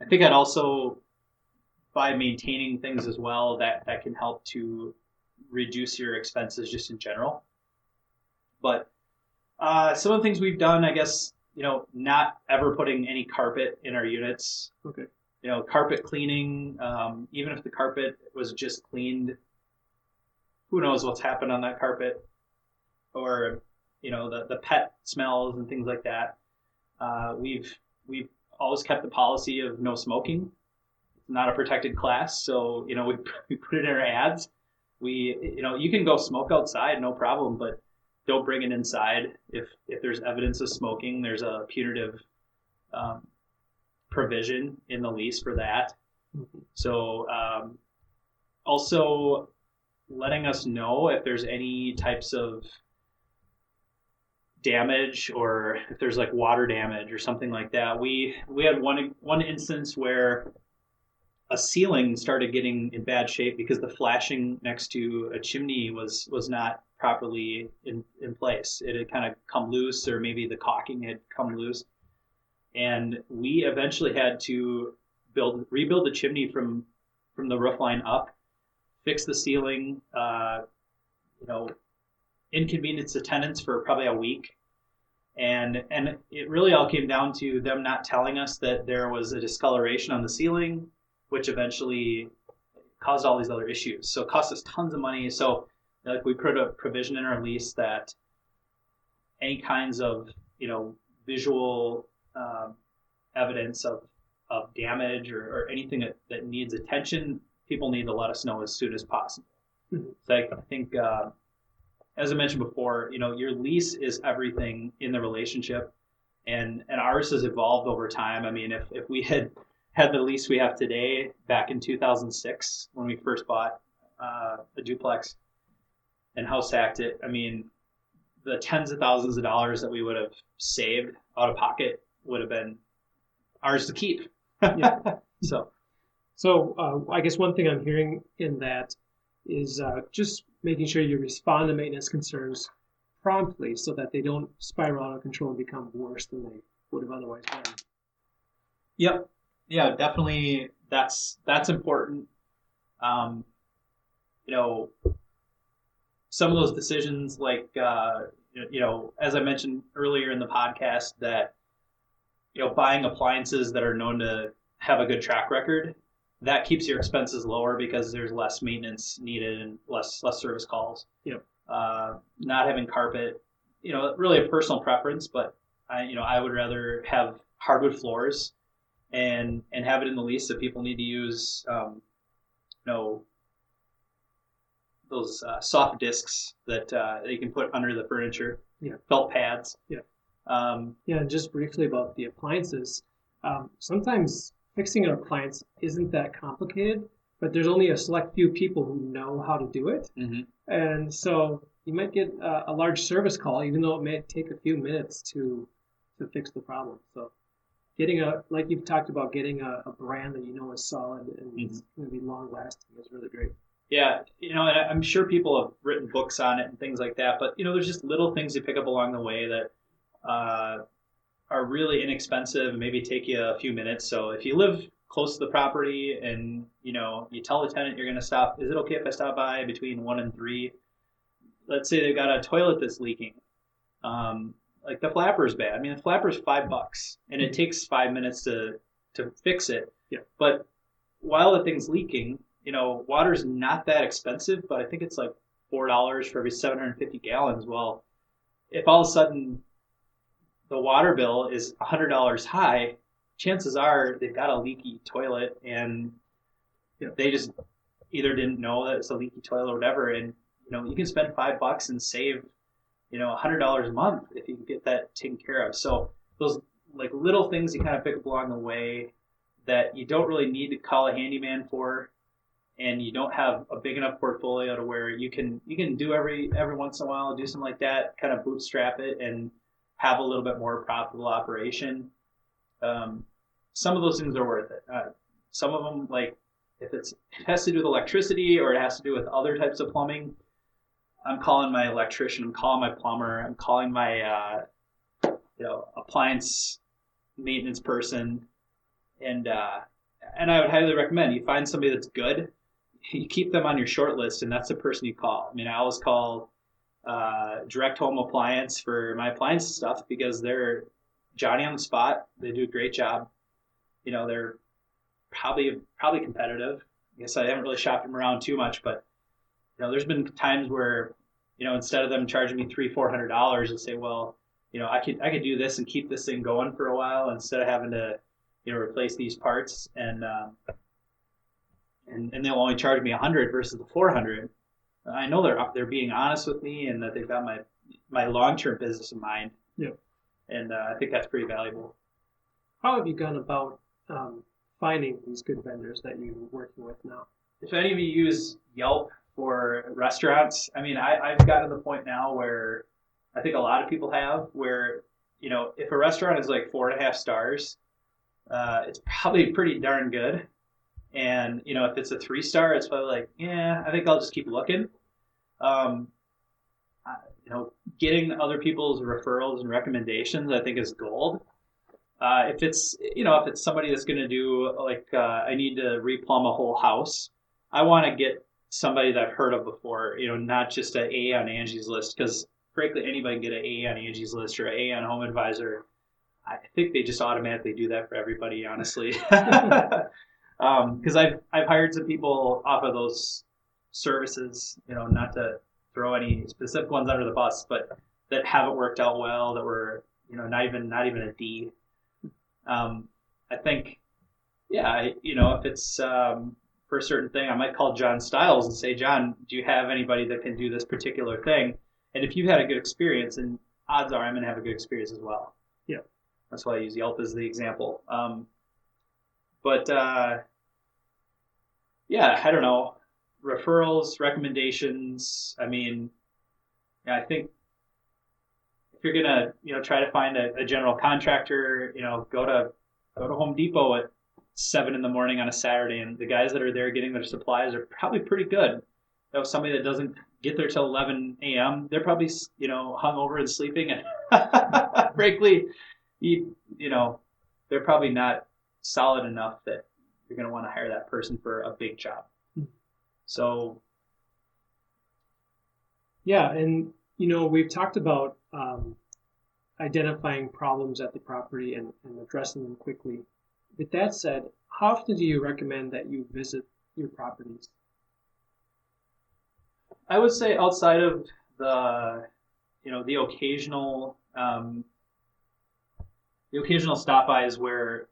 I think I'd also, by maintaining things as well, that can help to reduce your expenses just in general. But some of the things we've done, I guess, not ever putting any carpet in our units. Okay. Carpet cleaning, even if the carpet was just cleaned, who knows what's happened on that carpet, or, the pet smells and things like that. We've always kept the policy of no smoking. It's not a protected class. So, we put it in our ads. You can go smoke outside, no problem, but don't bring it inside. If there's evidence of smoking, there's a punitive provision in the lease for that. Mm-hmm. So also letting us know if there's any types of damage or if there's like water damage or something like that. We had one instance where a ceiling started getting in bad shape because the flashing next to a chimney was not properly in place. It had kind of come loose, or maybe the caulking had come loose. And we eventually had to rebuild the chimney from the roof line up, fix the ceiling, inconvenience the tenants for probably a week. And it really all came down to them not telling us that there was a discoloration on the ceiling, which eventually caused all these other issues. So it cost us tons of money. So we put a provision in our lease that any kinds of, visual evidence of damage or anything that needs attention, people need to let us know as soon as possible. Mm-hmm. So I think, as I mentioned before, your lease is everything in the relationship, and ours has evolved over time. I mean, if we had the lease we have today back in 2006 when we first bought a duplex and house hacked it, I mean, the tens of thousands of dollars that we would have saved out of pocket would have been ours to keep. Yeah. So I guess one thing I'm hearing in that is just making sure you respond to maintenance concerns promptly so that they don't spiral out of control and become worse than they would have otherwise been. Yep. Yeah, definitely. That's important. Some of those decisions, like, as I mentioned earlier in the podcast, that, buying appliances that are known to have a good track record, that keeps your expenses lower because there's less maintenance needed and less service calls. Yep. Not having carpet, really a personal preference, but I would rather have hardwood floors and have it in the lease that people need to use, those soft discs that you can put under the furniture. Yeah. Felt pads. Yeah. And just briefly about the appliances. Sometimes fixing an appliance isn't that complicated. but there's only a select few people who know how to do it. Mm-hmm. And so you might get a large service call, even though it may take a few minutes to fix the problem. So getting like you've talked about, getting a brand that you know is solid and it's going to be long lasting is really great. Yeah, and I'm sure people have written books on it and things like that, but there's just little things you pick up along the way that are really inexpensive and maybe take you a few minutes. So if you live close to the property and you tell the tenant you're going to stop, is it okay if I stop by between 1 and 3? Let's say they've got a toilet that's leaking. Like the flapper's bad. I mean, the flapper's $5 and it takes 5 minutes to fix it. Yeah. But while the thing's leaking, water's not that expensive, but I think it's like $4 for every 750 gallons. Well, if all of a sudden the water bill is $100 high, chances are they've got a leaky toilet and they just either didn't know that it's a leaky toilet or whatever. And, you can spend $5 and save, $100 a month if you can get that taken care of. So those like little things you kind of pick up along the way that you don't really need to call a handyman for, and you don't have a big enough portfolio to where you can do every once in a while, do something like that, kind of bootstrap it and have a little bit more profitable operation. Some of those things are worth it. Some of them, like if it has to do with electricity or it has to do with other types of plumbing, I'm calling my electrician, I'm calling my plumber, I'm calling my appliance maintenance person, and I would highly recommend you find somebody that's good. You keep them on your short list, and that's the person you call. I mean, I always call Direct Home Appliance for my appliance stuff because they're Johnny on the spot. They do a great job. They're probably competitive. I guess I haven't really shopped them around too much, but there's been times where instead of them charging me $300-400, they'll say, well, I could do this and keep this thing going for a while instead of having to replace these parts, and they'll only charge me $100 versus the $400. I know they're being honest with me and that they've got my long-term business in mind. Yeah. And I think that's pretty valuable. How have you gone about finding these good vendors that you're working with now? If any of you use Yelp for restaurants, I mean, I've gotten to the point now where I think a lot of people have, where if a restaurant is like 4.5 stars, it's probably pretty darn good. And if it's a 3-star, it's probably like, yeah, I think I'll just keep looking. Getting other people's referrals and recommendations, I think, is gold. If it's somebody that's going to do like I need to replumb a whole house, I want to get somebody that I've heard of before. Not just an A on Angie's List, because frankly, anybody can get an A on Angie's List or an A on Home Advisor. I think they just automatically do that for everybody, honestly. Because I've hired some people off of those services, not to throw any specific ones under the bus, but that haven't worked out well, that were, not even a D. I think, if it's for a certain thing, I might call John Stiles and say, John, do you have anybody that can do this particular thing? And if you've had a good experience, and odds are I'm going to have a good experience as well. Yeah. That's why I use Yelp as the example. I don't know. Referrals, recommendations. I mean, I think if you're gonna, try to find a general contractor, go to Home Depot at 7 a.m. on a Saturday, and the guys that are there getting their supplies are probably pretty good. Somebody that doesn't get there till 11 a.m., they're probably, hungover and sleeping, and frankly, they're probably not solid enough that you're going to want to hire that person for a big job. So, yeah, and we've talked about identifying problems at the property and addressing them quickly. With that said, how often do you recommend that you visit your properties? I would say outside of the occasional stop-bys where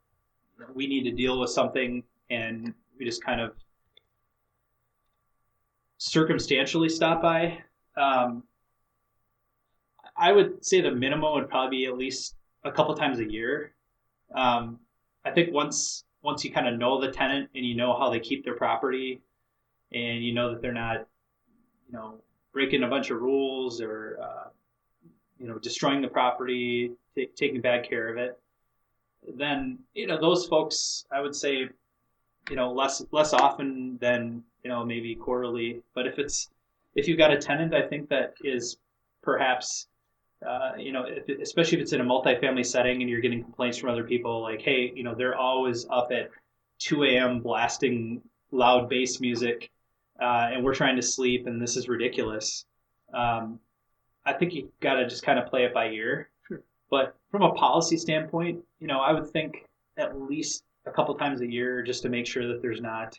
we need to deal with something and we just kind of circumstantially stop by. I would say the minimum would probably be at least a couple times a year. I think once once you kind of know the tenant and you know how they keep their property, and you know that they're not, breaking a bunch of rules or destroying the property, taking bad care of it, then those folks, I would say, less often than maybe quarterly. But if you've got a tenant, I think that is perhaps especially if it's in a multifamily setting and you're getting complaints from other people like, hey, they're always up at 2 a.m. blasting loud bass music, and we're trying to sleep, and this is ridiculous. I think you got to just kind of play it by ear. Sure. But from a policy standpoint, I would think at least a couple times a year just to make sure that there's not,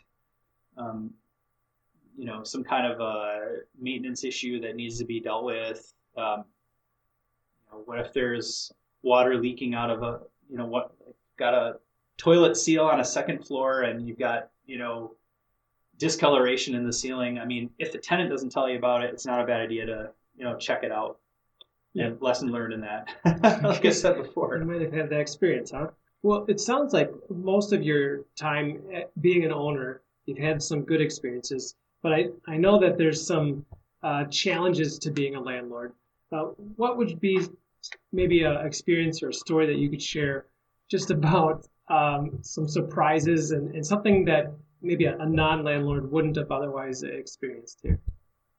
some kind of a maintenance issue that needs to be dealt with. What if there's water leaking out of got a toilet seal on a second floor and you've got, discoloration in the ceiling. I mean, if the tenant doesn't tell you about it, it's not a bad idea to, check it out. Yeah. And lesson learned in that. Like I said before. You might have had that experience, huh? Well, it sounds like most of your time being an owner, you've had some good experiences, but I know that there's some challenges to being a landlord. What would be maybe an experience or a story that you could share just about some surprises and something that maybe a non-landlord wouldn't have otherwise experienced here?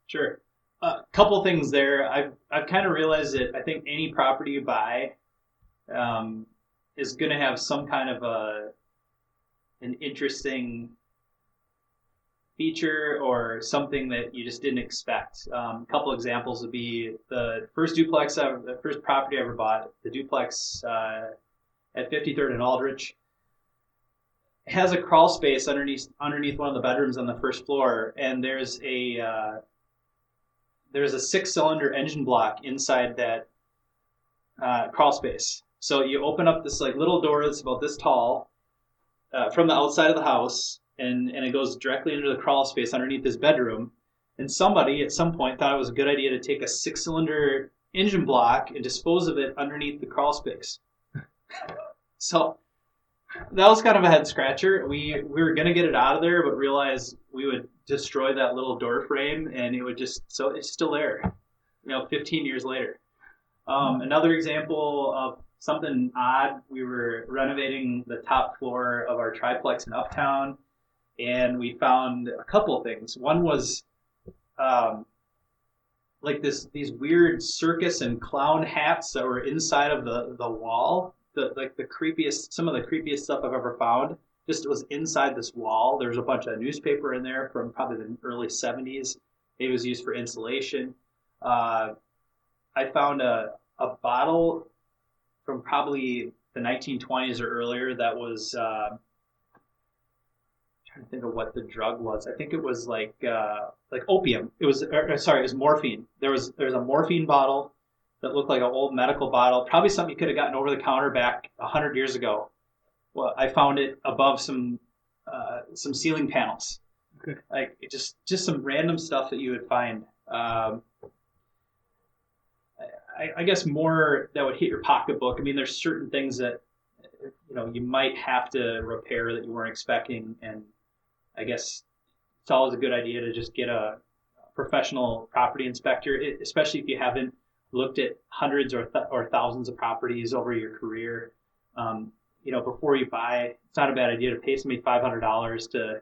Sure. A couple things there. I've kind of realized that I think any property you buy is going to have some kind of an interesting feature or something that you just didn't expect. A couple examples would be the first property I ever bought, the duplex at 53rd and Aldrich. It has a crawl space underneath one of the bedrooms on the first floor, and there's a 6-cylinder engine block inside that crawl space. So you open up this little door that's about this tall from the outside of the house, and it goes directly into the crawl space underneath this bedroom. And somebody at some point thought it was a good idea to take a 6-cylinder engine block and dispose of it underneath the crawl space. So that was kind of a head scratcher. We were going to get it out of there, but realized we would destroy that little door frame, and it would it's still there, 15 years later. Another example of something odd, we were renovating the top floor of our triplex in Uptown, and we found a couple of things. One was these weird circus and clown hats that were inside of the wall. Some of the creepiest stuff I've ever found just was inside this wall. There was a bunch of newspaper in there from probably the early 70s. It was used for insulation. I found a bottle from probably the 1920s or earlier that was I'm trying to think of what the drug was. I think it was like opium. It was morphine. There was a morphine bottle that looked like an old medical bottle, probably something you could have gotten over the counter back 100 years ago. Well, I found it above some ceiling panels. Okay. Like just some random stuff that you would find. I guess more that would hit your pocketbook. I mean, there's certain things that you might have to repair that you weren't expecting, and I guess it's always a good idea to just get a professional property inspector, especially if you haven't looked at hundreds or thousands of properties over your career. Before you buy, it's not a bad idea to pay somebody $500 to,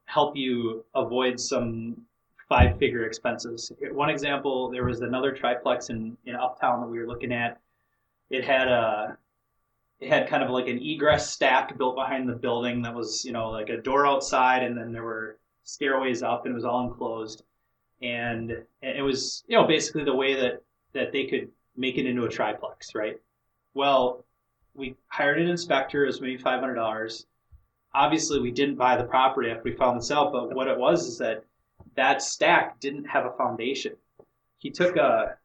help you avoid some 5-figure expenses. One example, there was another triplex in Uptown that we were looking at. It had kind of like an egress stack built behind the building that was, like a door outside, and then there were stairways up, and it was all enclosed. And it was, basically the way that they could make it into a triplex, right? Well, we hired an inspector. It was maybe $500. Obviously, we didn't buy the property after we found this out, but what it was is that stack didn't have a foundation. He took a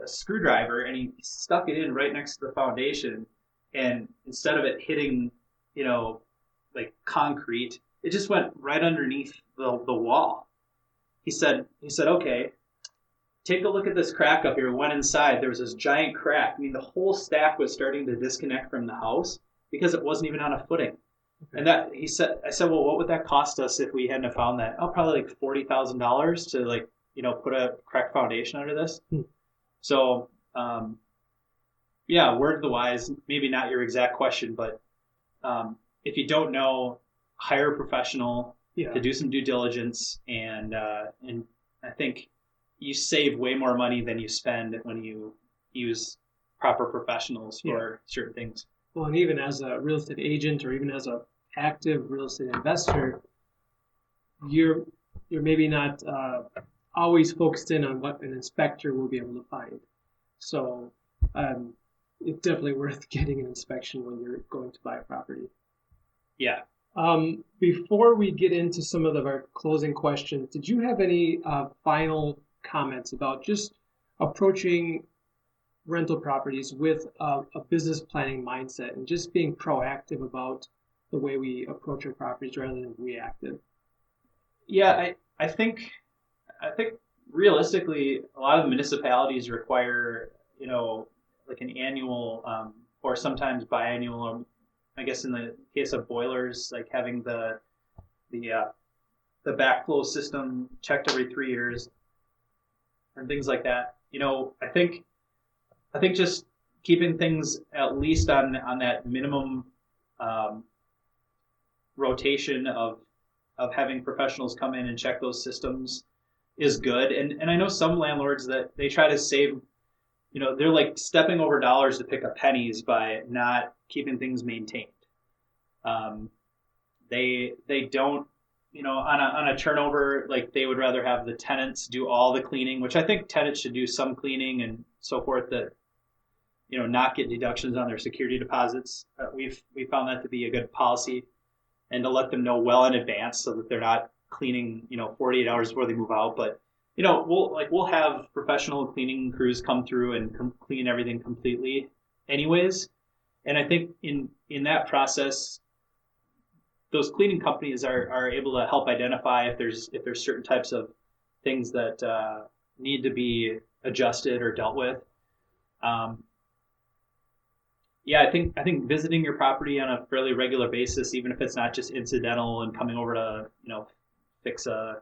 screwdriver and he stuck it in right next to the foundation, and instead of it hitting, like concrete, it just went right underneath the wall. He said, okay, take a look at this crack up here. Went inside. There was this giant crack. I mean, the whole stack was starting to disconnect from the house because it wasn't even on a footing. Okay. And I said, well, what would that cost us if we hadn't have found that? Oh, probably like $40,000 to like, put a cracked foundation under this. So, word of the wise, maybe not your exact question, but if you don't know, hire a professional to do some due diligence, and I think you save way more money than you spend when you use proper professionals for certain things. Well, and even as a real estate agent or even as a active real estate investor, you're maybe not always focused in on what an inspector will be able to find. So it's definitely worth getting an inspection when you're going to buy a property. Yeah. Before we get into some of our closing questions, did you have any final comments about just approaching rental properties with a business planning mindset and just being proactive about the way we approach our properties rather than reactive? Yeah, I think realistically, a lot of the municipalities require, like an annual or sometimes biannual, or I guess in the case of boilers, like having the backflow system checked every 3 years and things like that. I think just keeping things at least on that minimum rotation of having professionals come in and check those systems is good. And I know some landlords that they try to save, they're like stepping over dollars to pick up pennies by not keeping things maintained. They don't, on a turnover, like they would rather have the tenants do all the cleaning, which I think tenants should do some cleaning and so forth, that, not get deductions on their security deposits. We found that to be a good policy, and to let them know well in advance so that they're not cleaning, 48 hours before they move out. But, we'll have professional cleaning crews come through and clean everything completely anyways. And I think in that process, those cleaning companies are able to help identify if there's certain types of things that need to be adjusted or dealt with. I think visiting your property on a fairly regular basis, even if it's not just incidental and coming over to fix a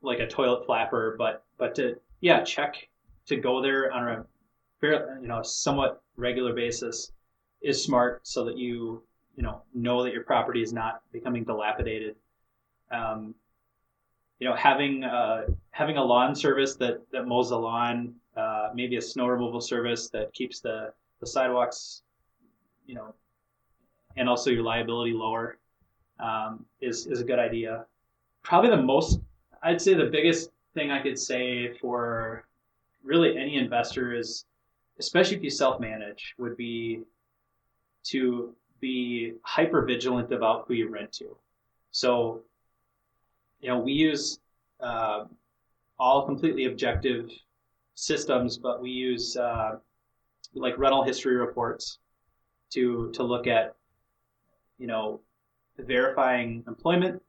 like a toilet flapper, but to check, to go there on a fair, somewhat regular basis is smart, so that you know that your property is not becoming dilapidated. Having a lawn service that mows the lawn, maybe a snow removal service that keeps the sidewalks, and also your liability lower, is a good idea. Probably I'd say the biggest thing I could say for really any investor is, especially if you self-manage, would be to be hyper vigilant about who you rent to. So, we use all completely objective systems, but we use like rental history reports to look at, verifying employment,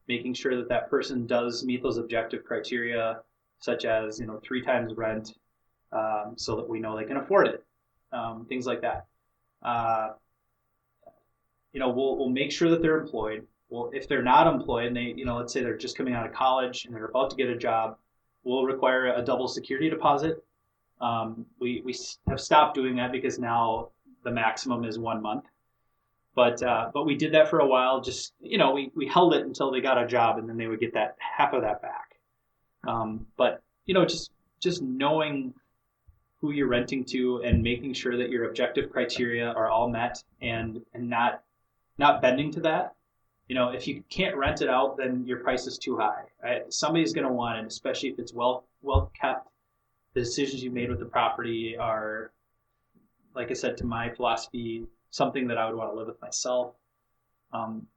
making sure that person does meet those objective criteria, such as 3 times rent, so that we know they can afford it, things like that. We'll make sure that they're employed. Well, if they're not employed and they, let's say they're just coming out of college and they're about to get a job, we'll require a double security deposit. We have stopped doing that because now the maximum is 1 month. But we did that for a while. Just, we held it until they got a job, and then they would get that half of that back. But just knowing who you're renting to and making sure that your objective criteria are all met, and not bending to that. If you can't rent it out, then your price is too high. Right? Somebody's going to want it, especially if it's well kept. The decisions you made with the property are, like I said, to my philosophy, something that I would want to live with myself. And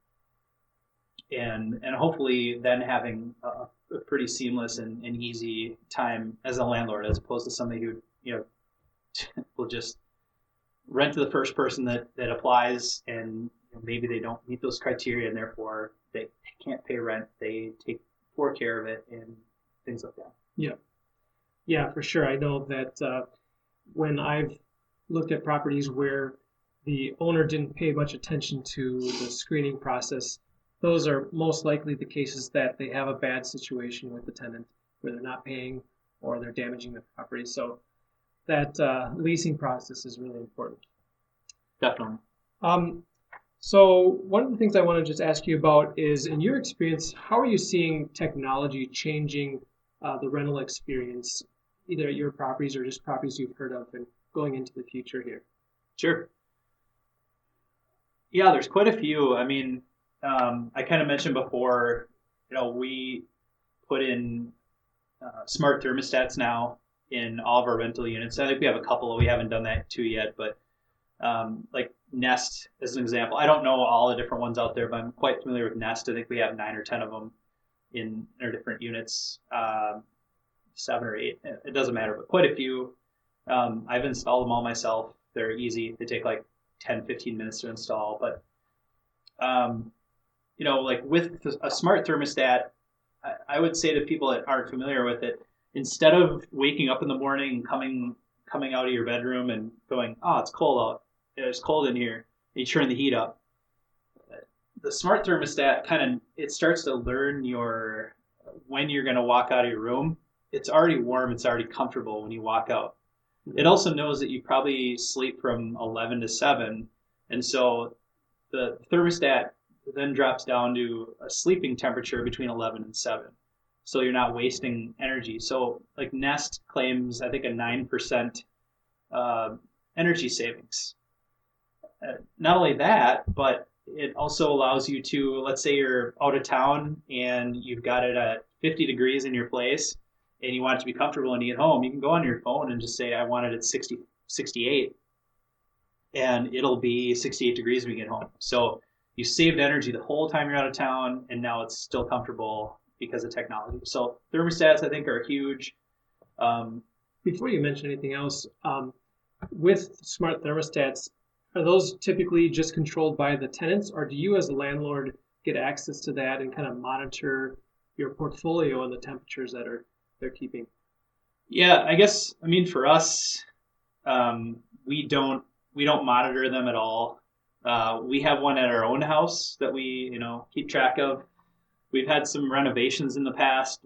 hopefully then having a pretty seamless and easy time as a landlord, as opposed to somebody who, will just rent to the first person that applies, and maybe they don't meet those criteria, and therefore they can't pay rent. They take poor care of it, and things like that. Yeah, for sure. I know that when I've looked at properties where the owner didn't pay much attention to the screening process, those are most likely the cases that they have a bad situation with the tenant where they're not paying or they're damaging the property. So that leasing process is really important. Definitely. So one of the things I want to just ask you about is, in your experience, how are you seeing technology changing the rental experience, either at your properties or just properties you've heard of and going into the future here? Sure. Yeah, there's quite a few. I mean, I kind of mentioned before, we put in smart thermostats now in all of our rental units. I think we have a couple. We haven't done that too yet, but like Nest as an example. I don't know all the different ones out there, but I'm quite familiar with Nest. I think we have 9 or 10 of them in our different units, 7 or 8. It doesn't matter, but quite a few. I've installed them all myself. They're easy. They take like 10, 15 minutes to install. But, like with a smart thermostat, I would say to people that aren't familiar with it, instead of waking up in the morning, coming out of your bedroom and going, oh, it's cold out. It's cold in here. And you turn the heat up. The smart thermostat it starts to learn when you're going to walk out of your room. It's already warm. It's already comfortable when you walk out. It also knows that you probably sleep from 11 to 7. And so the thermostat then drops down to a sleeping temperature between 11 and 7. So you're not wasting energy. So like Nest claims, I think, a 9% energy savings. Not only that, but it also allows you to, let's say you're out of town and you've got it at 50 degrees in your place and you want it to be comfortable when you get home, you can go on your phone and just say, I want it at 60, 68, and it'll be 68 degrees when you get home. So you saved energy the whole time you're out of town, and now it's still comfortable because of technology. So thermostats, I think, are huge. Before you mention anything else, with smart thermostats, are those typically just controlled by the tenants, or do you as a landlord get access to that and kind of monitor your portfolio and the temperatures that they're keeping? Yeah, I guess, for us, we don't monitor them at all. We have one at our own house that we, keep track of. We've had some renovations in the past,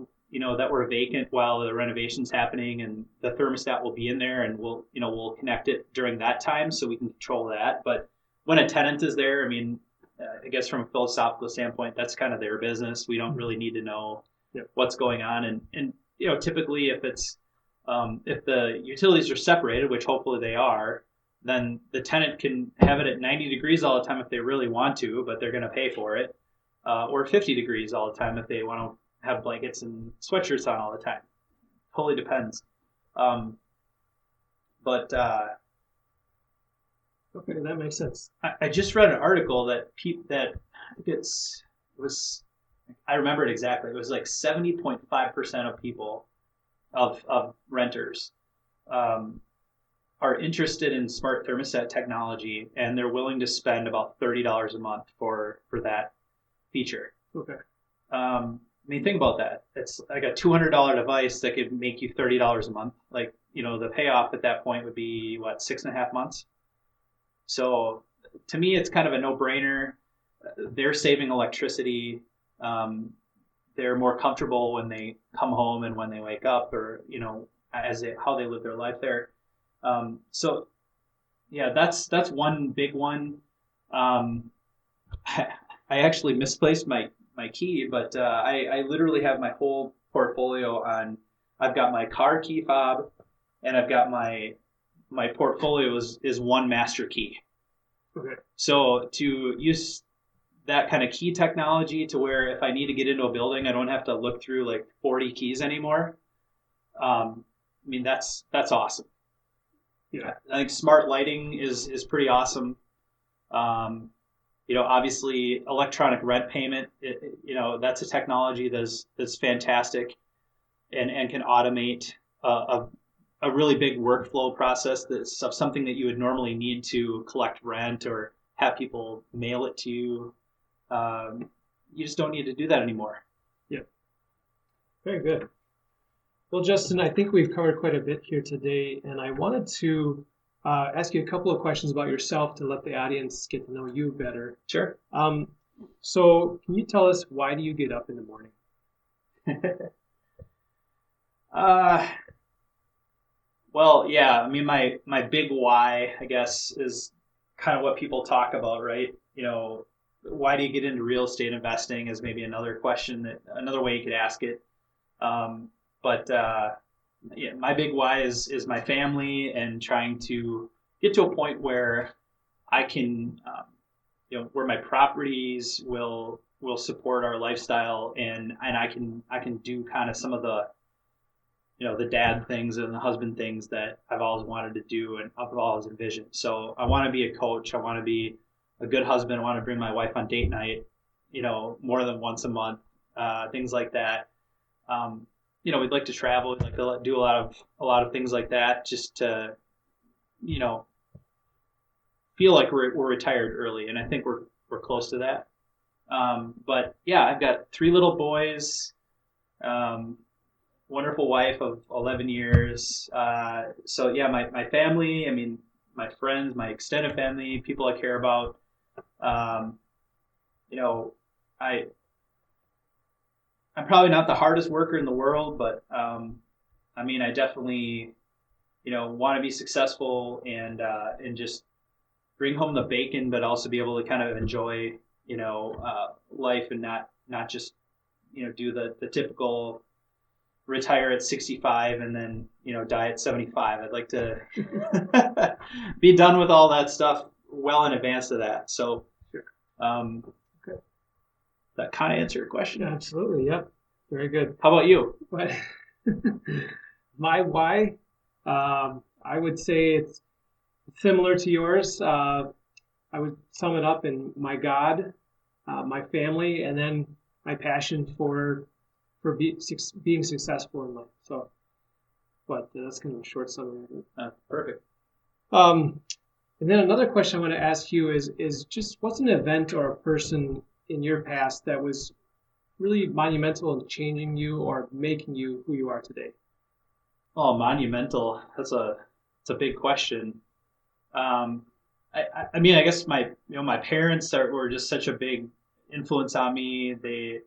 that were vacant while the renovation's happening, and the thermostat will be in there, and we'll connect it during that time so we can control that. But when a tenant is there, I guess from a philosophical standpoint, that's kind of their business. We don't really need to know what's going on. And typically if it's if the utilities are separated, which hopefully they are, then the tenant can have it at 90 degrees all the time if they really want to, but they're going to pay for it, or 50 degrees all the time if they want to have blankets and sweatshirts on all the time. Totally depends. Okay, that makes sense. I just read an article I remember it exactly. It was like 70.5% of people, of renters, are interested in smart thermostat technology, and they're willing to spend about $30 a month for that feature. Okay. Think about that. It's like a $200 device that could make you $30 a month. Like, the payoff at that point would be, 6.5 months? So to me, it's kind of a no-brainer. They're saving electricity. They're more comfortable when they come home and when they wake up, or, how they live their life there. So yeah, that's one big one. I actually misplaced my key, but I literally have my whole portfolio on. I've got my car key fob, and I've got my portfolio is one master key. Okay. So to use that kind of key technology to where if I need to get into a building, I don't have to look through like 40 keys anymore. That's awesome. Yeah. I think smart lighting is pretty awesome. Obviously electronic rent payment, that's a technology that's fantastic and can automate a really big workflow process that's of something that you would normally need to collect rent or have people mail it to you. You just don't need to do that anymore. Yeah. Very good. Well, Justin, I think we've covered quite a bit here today, and I wanted to ask you a couple of questions about yourself to let the audience get to know you better. Sure. So can you tell us, why do you get up in the morning? Well, yeah, I mean, my big why, I guess, is kind of what people talk about, right? Why do you get into real estate investing is maybe another question, another way you could ask it. But yeah, my big why is my family and trying to get to a point where I can, where my properties will support our lifestyle, and I can do kind of some of the the dad things and the husband things that I've always wanted to do and I've always envisioned. So I want to be a coach. I want to be a good husband. I want to bring my wife on date night, more than once a month, things like that. We'd like to travel. We'd like to do a lot of things like that, just to, feel like we're retired early, and I think we're close to that. But yeah, I've got 3 little boys. Wonderful wife of 11 years. So yeah, my family, I mean, my friends, my extended family, people I care about. I'm probably not the hardest worker in the world, but I mean, I definitely, want to be successful and just bring home the bacon, but also be able to kind of enjoy, life and not just, do the typical retire at 65 and then, die at 75. I'd like to be done with all that stuff well in advance of that. So, Okay. That kind of answer your question. Yeah, absolutely. Yep. Very good. How about you? But my why, I would say it's similar to yours. I would sum it up in my God, my family, and then my passion for being successful in life. So, but that's kind of a short summary of it. Perfect. And then another question I want to ask you is just, what's an event or a person in your past that was really monumental in changing you or making you who you are today? Oh, monumental. It's a big question. I mean, I guess my parents were just such a big influence on me. They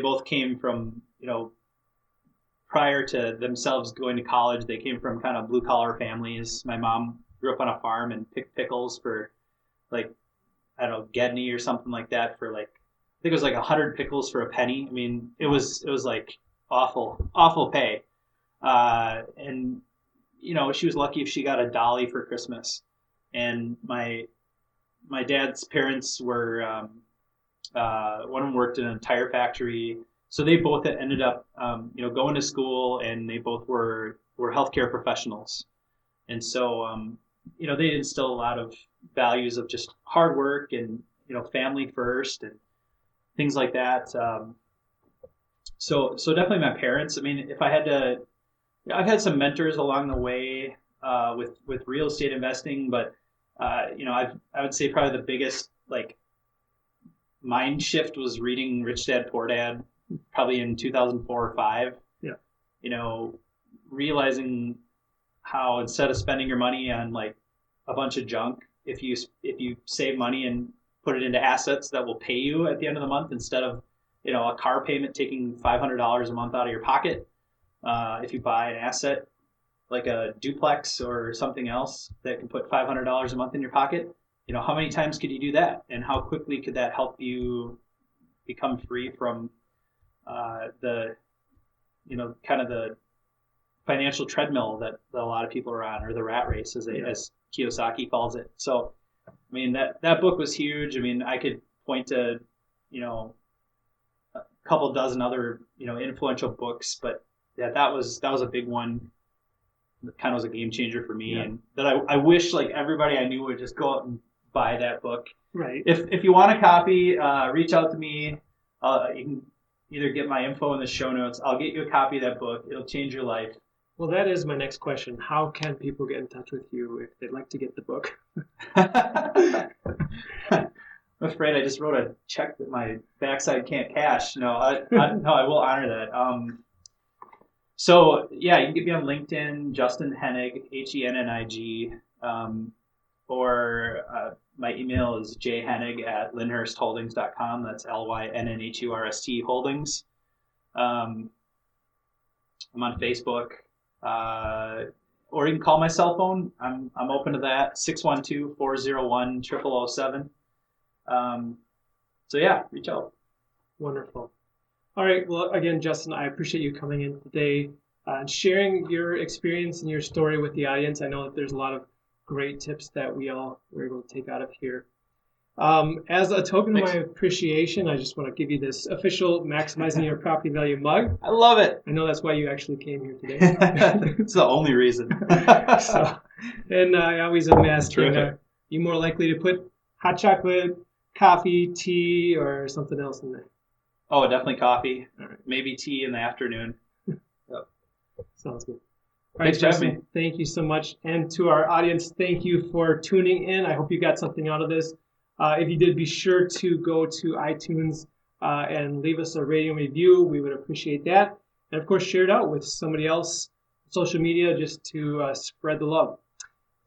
both came from, prior to themselves going to college, they came from kind of blue collar families. My mom grew up on a farm and picked pickles for Gedney or something like that for I think it was 100 pickles for a penny. I mean, it was like awful pay. And, she was lucky if she got a dolly for Christmas. And my dad's parents were, one of them worked in a tire factory. So they both ended up, going to school, and they both were healthcare professionals. And so, they instill a lot of values of just hard work and, family first and things like that. So definitely my parents. I mean, if I had to, I've had some mentors along the way with real estate investing, but I would say probably the biggest mind shift was reading Rich Dad Poor Dad, probably in 2004 or 5. Yeah. Realizing how instead of spending your money on a bunch of junk, if you save money and put it into assets that will pay you at the end of the month instead of a car payment taking $500 a month out of your pocket, if you buy an asset like a duplex or something else that can put $500 a month in your pocket, how many times could you do that, and how quickly could that help you become free from the financial treadmill that a lot of people are on, or the rat race as Kiyosaki calls it. So, I mean, that book was huge. I mean, I could point to, a couple dozen other, influential books, but yeah, that was a big one. That kind of was a game changer for me, and that I wish everybody I knew would just go out and buy that book. Right. If you want a copy, reach out to me. You can either get my info in the show notes. I'll get you a copy of that book. It'll change your life. Well, that is my next question. How can people get in touch with you if they'd like to get the book? I'm afraid I just wrote a check that my backside can't cash. No, I will honor that. So yeah, you can get me on LinkedIn, Justin Hennig, Hennig, or my email is jhennig@lynnhurstholdings.com. That's LYNNHURST Holdings. I'm on Facebook, or you can call my cell phone. I'm open to that, 612-401-0007. So yeah, reach out. Wonderful. All right. Well, again, Justin, I appreciate you coming in today and sharing your experience and your story with the audience. I know that there's a lot of great tips that we all were able to take out of here. As a token of my appreciation, I just want to give you this official Maximizing Your Property Value mug. I love it. I know that's why you actually came here today. It's the only reason. And I always am asking, are you more likely to put hot chocolate, coffee, tea, or something else in there? Oh, definitely coffee. All right. Maybe tea in the afternoon. Yep. Sounds good. Thanks for having me. Thank you so much. And to our audience, thank you for tuning in. I hope you got something out of this. If you did, be sure to go to iTunes and leave us a rating review. We would appreciate that. And of course, share it out with somebody else, social media, just to spread the love.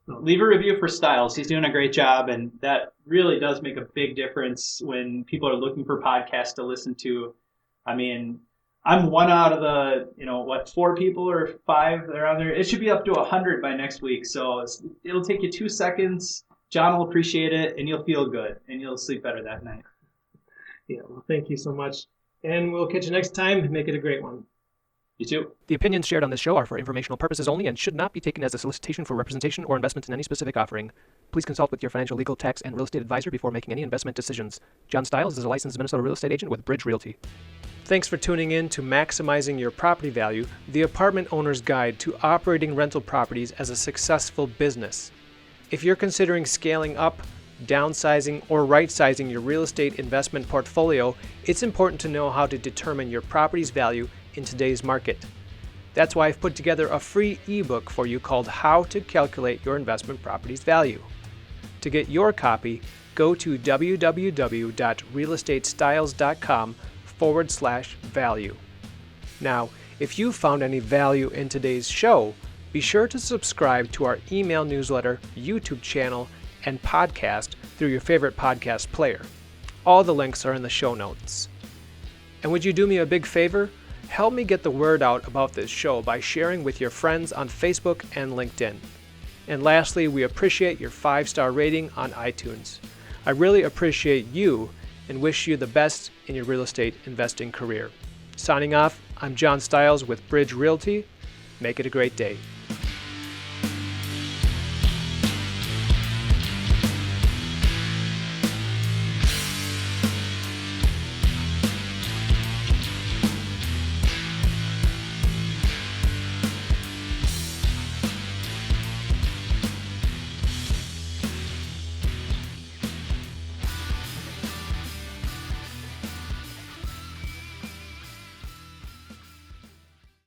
So, leave a review for Styles. He's doing a great job, and that really does make a big difference when people are looking for podcasts to listen to. I mean, I'm one out of the, 4 people or 5 that are on there. It should be up to 100 by next week. So it'll take you 2 seconds. John will appreciate it, and you'll feel good, and you'll sleep better that night. Yeah, well, thank you so much. And we'll catch you next time. Make it a great one. You too. The opinions shared on this show are for informational purposes only and should not be taken as a solicitation for representation or investment in any specific offering. Please consult with your financial, legal, tax, and real estate advisor before making any investment decisions. John Stiles is a licensed Minnesota real estate agent with Bridge Realty. Thanks for tuning in to Maximizing Your Property Value, the apartment owner's guide to operating rental properties as a successful business. If you're considering scaling up, downsizing, or right-sizing your real estate investment portfolio, it's important to know how to determine your property's value in today's market. That's why I've put together a free ebook for you called How to Calculate Your Investment Property's Value. To get your copy, go to www.realestatestyles.com/value. Now, if you found any value in today's show, be sure to subscribe to our email newsletter, YouTube channel, and podcast through your favorite podcast player. All the links are in the show notes. And would you do me a big favor? Help me get the word out about this show by sharing with your friends on Facebook and LinkedIn. And lastly, we appreciate your 5-star rating on iTunes. I really appreciate you and wish you the best in your real estate investing career. Signing off, I'm John Stiles with Bridge Realty. Make it a great day.